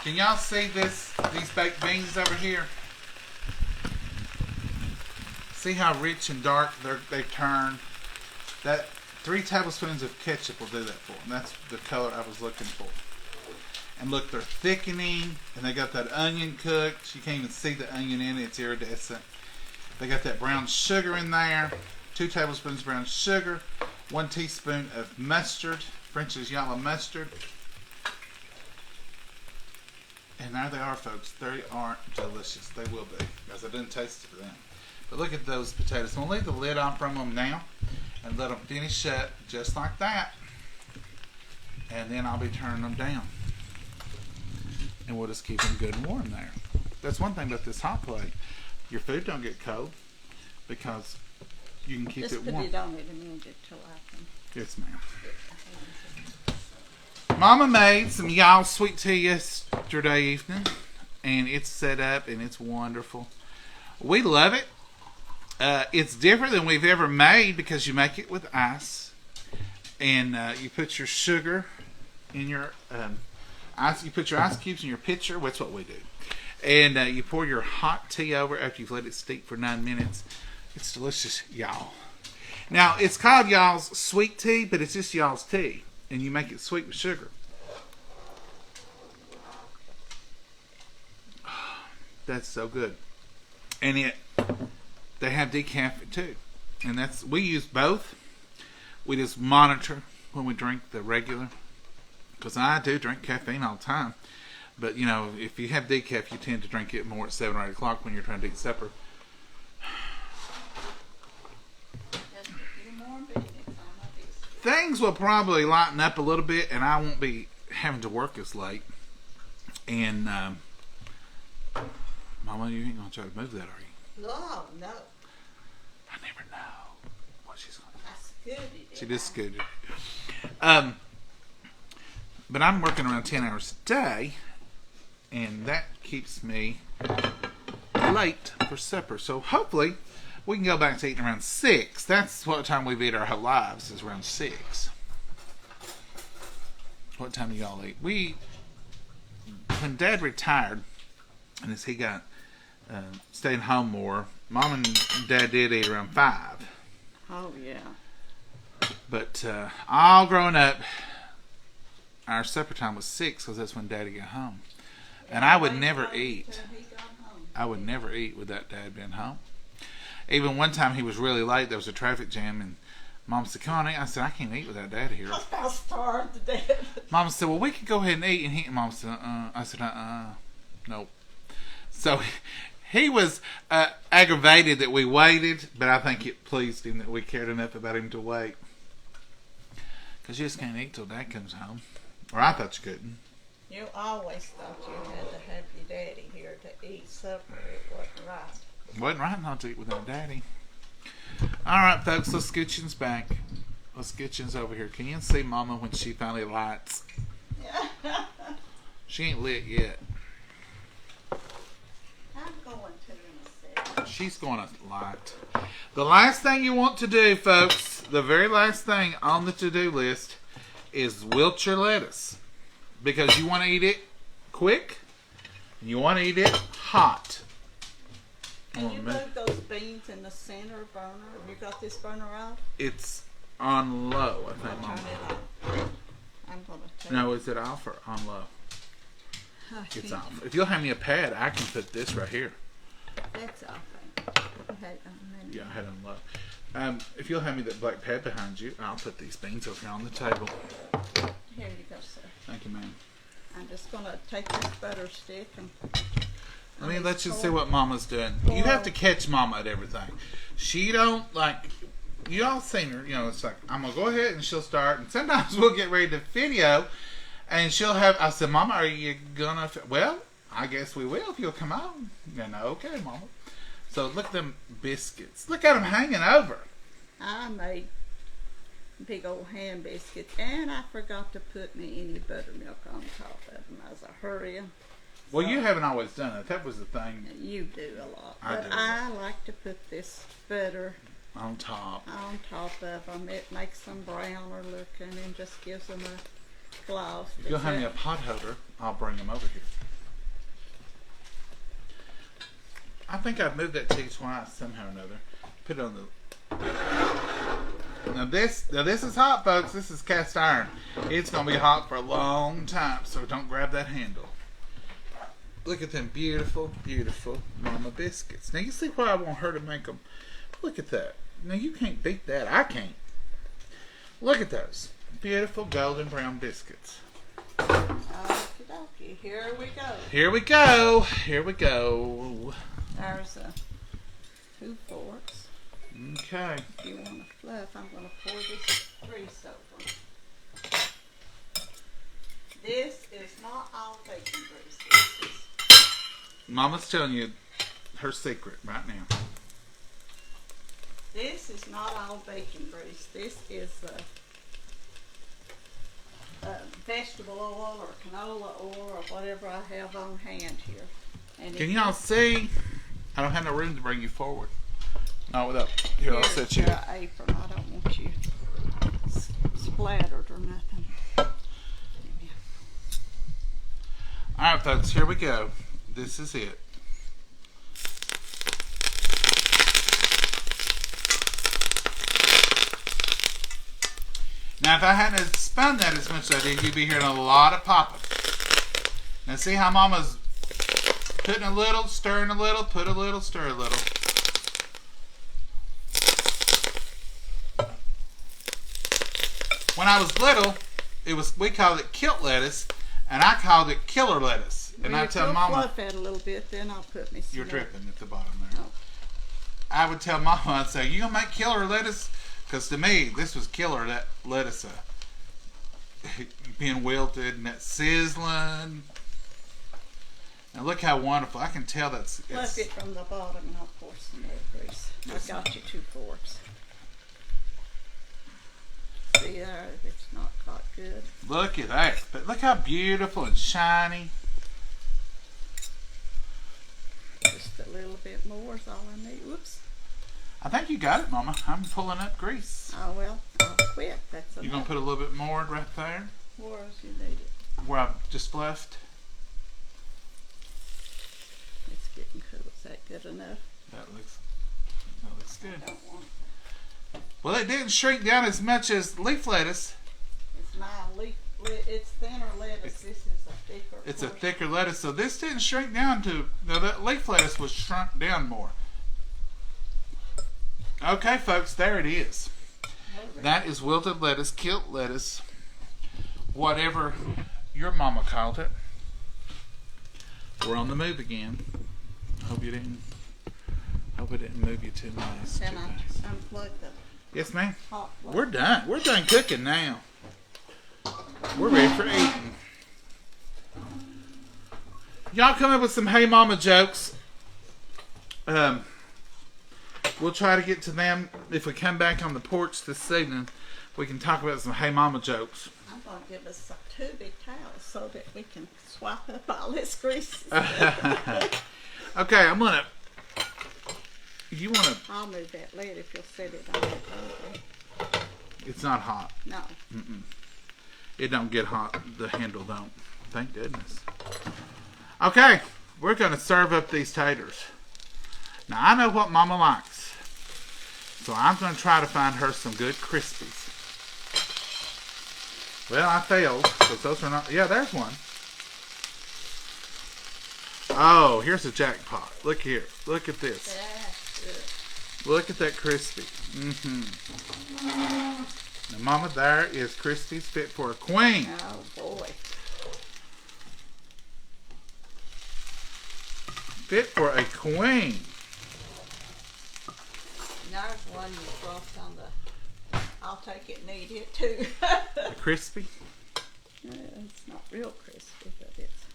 Can y'all see these baked beans over here? See how rich and dark they turn? That 3 tablespoons of ketchup will do that for them. That's the color I was looking for. And look, they're thickening, and they got that onion cooked. You can't even see the onion in it. It's iridescent. They got that brown sugar in there. 2 tablespoons of brown sugar. 1 teaspoon of mustard. French's yellow mustard. And there they are, folks. They are delicious. They will be, because I didn't taste it for them. But look at those potatoes. I'm going to leave the lid on from them now and let them finish up just like that. And then I'll be turning them down. And we'll just keep them good and warm there. That's one thing about this hot plate. Your food don't get cold because you can keep Just it put warm. it on it a minute till I can. Yes, ma'am. Mama made some y'all sweet tea yesterday evening, and it's set up and it's wonderful. We love it. It's different than we've ever made because you make it with ice, and you put your sugar in your ice. You put your ice cubes in your pitcher. That's what we do, and you pour your hot tea over after you've let it steep for 9 minutes. It's delicious, y'all. Now it's called y'all's sweet tea, but it's just y'all's tea. And you make it sweet with sugar. That's so good. And they have decaf too. And we use both. We just monitor when we drink the regular. Because I do drink caffeine all the time. But you know, if you have decaf, you tend to drink it more at 7 or 8 o'clock when you're trying to eat supper. Things will probably lighten up a little bit, and I won't be having to work as late. And, Mama, you ain't going to try to move that, are you? No. I never know what she's going to do. I scooted it. She just scooted. But I'm working around 10 hours a day, and that keeps me late for supper. So hopefully we can go back to eating around 6. That's what time we've eaten our whole lives, is around 6. What time do y'all eat? When Dad retired, and as he got staying home more, Mom and Dad did eat around 5. Oh, yeah. But all growing up, our supper time was 6 because that's when Daddy got home. And I would never eat. I would never eat without Dad being home. Even one time he was really late. There was a traffic jam, and Mom said, "Come on, eat." I said, "I can't eat without Dad here." I starved to death. Mom said, "Well, we could go ahead and eat." And Mom said, I said, nope. So he was aggravated that we waited, but I think it pleased him that we cared enough about him to wait. Because you just can't eat till Dad comes home. Or I thought you couldn't. You always thought you had to have your daddy here to eat supper. It wasn't right. Wasn't right not to eat without Daddy. All right, folks, let's scooch back. Let's scooch over here. Can you see Mama when she finally lights? Yeah. She ain't lit yet. I'm going to in a second. She's going to light. The last thing you want to do, folks, the very last thing on the to-do list is wilt your lettuce. Because you want to eat it quick, and you want to eat it hot. Can you move those beans in the center burner? Have you got this burner off? It's on low, I think, I'll Mama. turn it off. I'm going to take No, is it off or on low? It's off. If you'll hand me a pad, I can put this right here. That's off. Okay, Yeah, I had it on low. If you'll hand me that black pad behind you, I'll put these beans over here on the table. Here you go, sir. Thank you, ma'am. I'm just going to take this butter stick and... Let's just see what Mama's doing. You have to catch Mama at everything. She don't, like, you all seen her, you know, it's like, I'm going to go ahead and she'll start, and sometimes we'll get ready to video, and she'll have, I said, Mama, are you going to, well, I guess we will if you'll come on. You know, okay, Mama. So look at them biscuits. Look at them hanging over. I made big old ham biscuits, and I forgot to put me any buttermilk on top of them. I was a hurrying. Well, you haven't always done it. That was the thing. You do a lot. I But do. I like to put this butter On top. on top of them. It makes them browner looking and just gives them a gloss. If you'll hand me a pot holder, I'll bring them over here. I think I've moved that cheese twice somehow or another. Put it on the... Now this is hot, folks. This is cast iron. It's going to be hot for a long time, so don't grab that handle. Look at them beautiful, beautiful Mama biscuits. Now you see why I want her to make them. Look at that. Now you can't beat that. I can't. Look at those beautiful golden brown biscuits. Okie dokie. Here we go. Here we go. Here we go. There's 2 forks. Okay. If you want to fluff, I'm going to pour this grease over. This is not all bacon grease. This is Mama's telling you her secret right now. This is not all bacon grease. This is vegetable oil or canola oil or whatever I have on hand here. And Can y'all see? I don't have no room to bring you forward. Not without. Here, I'll set you. Here's your apron. I don't want you splattered or nothing. All right, folks. Here we go. This is it. Now, if I hadn't spun that as much as I did, you'd be hearing a lot of popping. Now, see how Mama's putting a little, stirring a little, put a little, stir a little. When I was little, we called it kilt lettuce, and I called it killer lettuce. And I tell Mama, fluff that a little bit, then I'll put me some. you're dripping at the bottom there. Oh. I would tell Mama, I'd say, you gonna make killer lettuce? Because to me, this was killer that lettuce being wilted and that sizzling. And look how wonderful. I can tell that's... Fluff it from the bottom and I'll pour some more grease. Yes, I got you 2 forks. See there, it's not got good. Look at that. But look how beautiful and shiny. Just a little bit more is all I need. Whoops. I think you got it, Mama. I'm pulling up grease. Oh well, I'll quit. That's enough. You're going to put a little bit more right there? Where else you need it? Where I've just fluffed? It's getting cool. Is that good enough? That looks good. I don't want Well, it didn't shrink down as much as leaf lettuce. It's my leaf. It's thinner lettuce. This is a thicker. It's a portion. thicker lettuce, so this didn't shrink down to... No, that leaf lettuce was shrunk down more. Okay, folks, there it is. That is wilted lettuce, kilt lettuce, whatever your mama called it. We're on the move again. Hope it didn't move you too much. Can I unplug the Yes, ma'am. hot plate? We're done. We're done cooking now. We're ready for eating. Y'all come up with some Hey Mama jokes. We'll try to get to them. If we come back on the porch this evening, we can talk about some Hey Mama jokes. I'm going to give us 2 big towels so that we can swap up all this grease. Okay, I'm going to... You want to... I'll move that lid if you'll set it on that table. It's not hot. No. Mm-mm. It don't get hot. The handle don't. Thank goodness. Okay, we're going to serve up these taters. Now, I know what Mama likes. So I'm going to try to find her some good Crispies. Well, I failed, because those are not... Yeah, there's one. Oh, here's a jackpot. Look here. Look at this. Look at that crispy. Now, Mama, there is Crispies fit for a queen. Oh, boy. Fit for a queen. There's one you dropped on the... I'll take it and eat it, too. A crispy? It's not real crispy, but it's...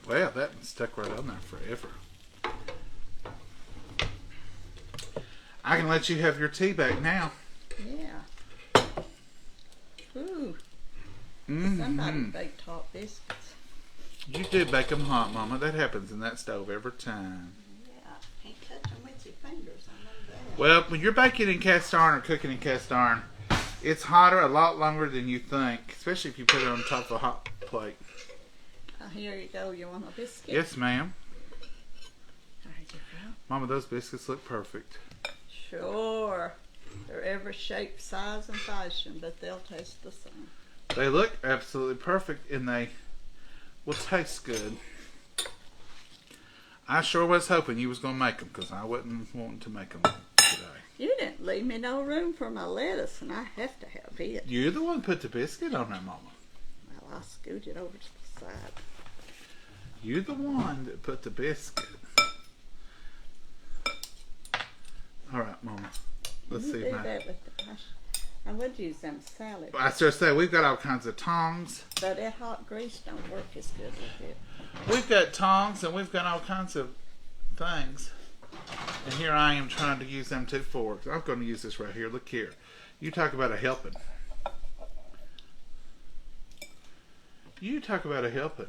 Well, that stuck right on there forever. I can let you have your tea back now. Yeah. Ooh. Somebody baked hot biscuits. You do bake them hot, Mama. That happens in that stove every time. Yeah. Can't touch them with your fingers. I know that. Well, when you're baking in cast iron or cooking in cast iron, it's hotter a lot longer than you think, especially if you put it on top of a hot plate. Oh, here you go. You want a biscuit? Yes, ma'am. There you go. Mama, those biscuits look perfect. Sure. They're every shape, size, and fashion, but they'll taste the same. They look absolutely perfect, and they will taste good. I sure was hoping you was going to make them, because I wasn't wanting to make them today. You didn't leave me no room for my lettuce, and I have to have it. You're the one who put the biscuit on there, Mama. Well, I'll scoot it over to the side. You're the one that put the biscuit. All right, Mama. Let's see. Do that with the mash. I would use them salad. I just say we've got all kinds of tongs. But that hot grease don't work as good with it. We've got tongs and we've got all kinds of things. And here I am trying to use them 2 forks. I'm going to use this right here. Look here. You talk about a helping. You talk about a helping.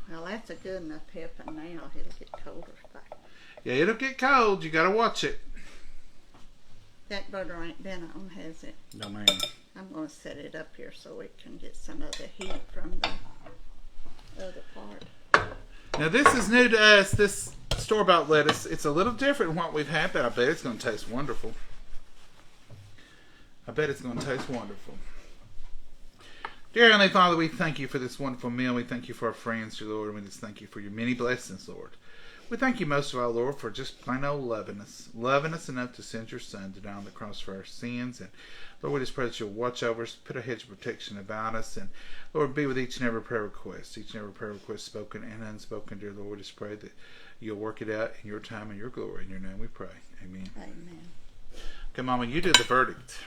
Well, that's a good enough helping now. It'll get colder. Yeah, it'll get cold. You got to watch it. That butter ain't been on, has it? No, ma'am. I'm going to set it up here so it can get some of the heat from the other part. Now, this is new to us, this store-bought lettuce. It's a little different than what we've had, but I bet it's going to taste wonderful. I bet it's going to taste wonderful. Dear Heavenly Father, we thank you for this wonderful meal. We thank you for our friends, dear Lord, and we just thank you for your many blessings, Lord. We thank you most of all, Lord, for just plain old loving us enough to send your Son to die on the cross for our sins. And Lord, we just pray that you'll watch over us, put a hedge of protection about us, and Lord, be with each and every prayer request, spoken and unspoken, dear Lord. We just pray that you'll work it out in your time and your glory. In your name we pray. Amen. Amen. Okay, Mama, you did the verdict.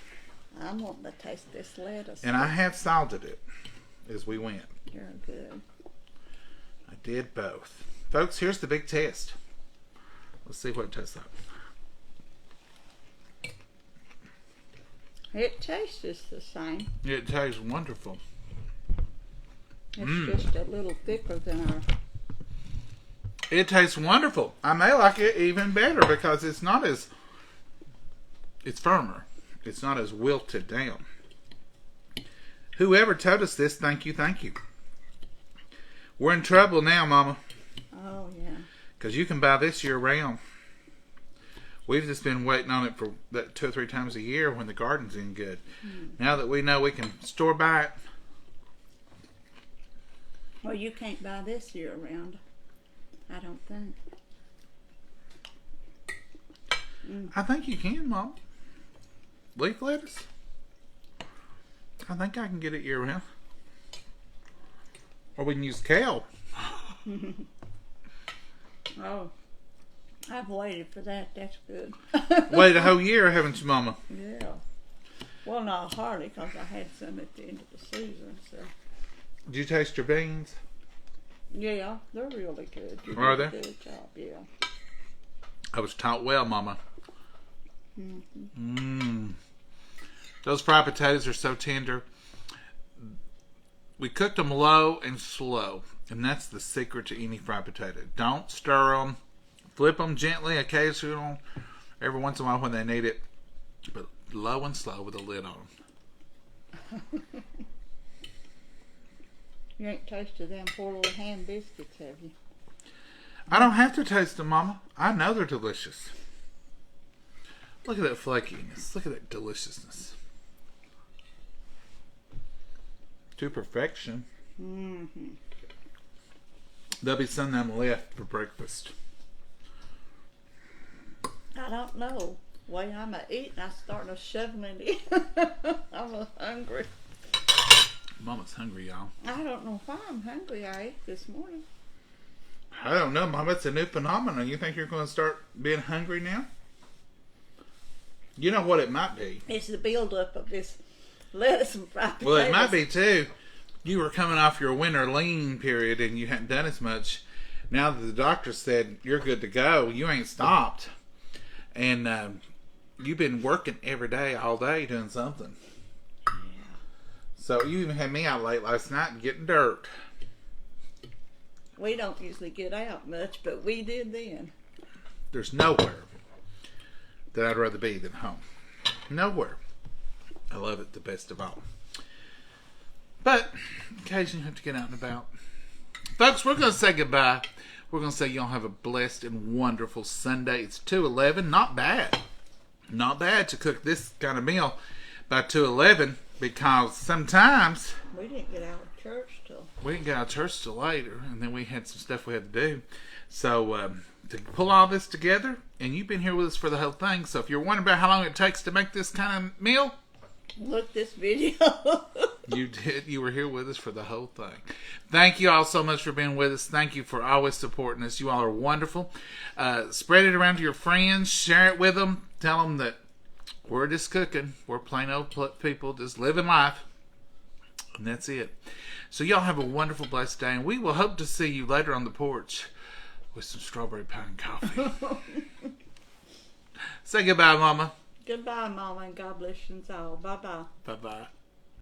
I'm wanting to taste this lettuce. And I have salted it as we went. You're good. I did both. Folks, here's the big test. Let's see what it tastes like. It tastes the same. It tastes wonderful. It's just a little thicker than our... It tastes wonderful. I may like it even better because it's not as... It's firmer. It's not as wilted down. Whoever told us this, thank you, thank you. We're in trouble now, Mama. Oh, yeah. Because you can buy this year round. We've just been waiting on it for that 2 or 3 times a year when the garden's in good. Now that we know we can store by it. Well, you can't buy this year round. I don't think. I think you can, Mom. Leaf lettuce? I think I can get it year round. Or we can use kale. Oh, I've waited for that. That's good. Wait a whole year, haven't you, Mama? Yeah. Well, not hardly, because I had some at the end of the season. So. Did you taste your beans? Yeah, they're really good. You Are did they? a good job, yeah. I was taught well, Mama. Mm-hmm. Those fried potatoes are so tender. We cooked them low and slow, and that's the secret to any fried potato. Don't stir them. Flip them gently, occasionally, every once in a while when they need it, but low and slow with a lid on them. You ain't tasted them poor little ham biscuits, have you? I don't have to taste them, Mama. I know they're delicious. Look at that flakiness. Look at that deliciousness. To perfection. Mm-hmm. There'll be some of them left for breakfast. I don't know. The way I'm eating, I'm starting to shoveling it in. I'm hungry. Mama's hungry, y'all. I don't know why I'm hungry. I ate this morning. I don't know, Mama. It's a new phenomenon. You think you're going to start being hungry now? You know what it might be. It's the buildup of this lettuce and fried potatoes. Well, it might be too. You were coming off your winter lean period and you hadn't done as much. Now that the doctor said you're good to go, you ain't stopped. And you've been working every day, all day, doing something. Yeah. So you even had me out late last night getting dirt. We don't usually get out much, but we did then. There's nowhere that I'd rather be than home. Nowhere. I love it the best of all. But occasionally you have to get out and about. Folks, we're going to say goodbye. We're going to say y'all have a blessed and wonderful Sunday. It's 2:11. Not bad. Not bad to cook this kind of meal by 2:11 because sometimes We didn't get out of church till. we didn't get out of church till later, and then we had some stuff we had to do. So to pull all this together, and you've been here with us for the whole thing. So if you're wondering about how long it takes to make this kind of meal, Look this video. you did. You were here with us for the whole thing. Thank you all so much for being with us. Thank you for always supporting us. You all are wonderful. Spread it around to your friends. Share it with them. Tell them that we're just cooking. We're plain old people just living life. And that's it. So y'all have a wonderful, blessed day. And we will hope to see you later on the porch with some strawberry pie and coffee. Say goodbye, Mama. Goodbye, Mama, and God bless you all. Bye-bye. Bye-bye.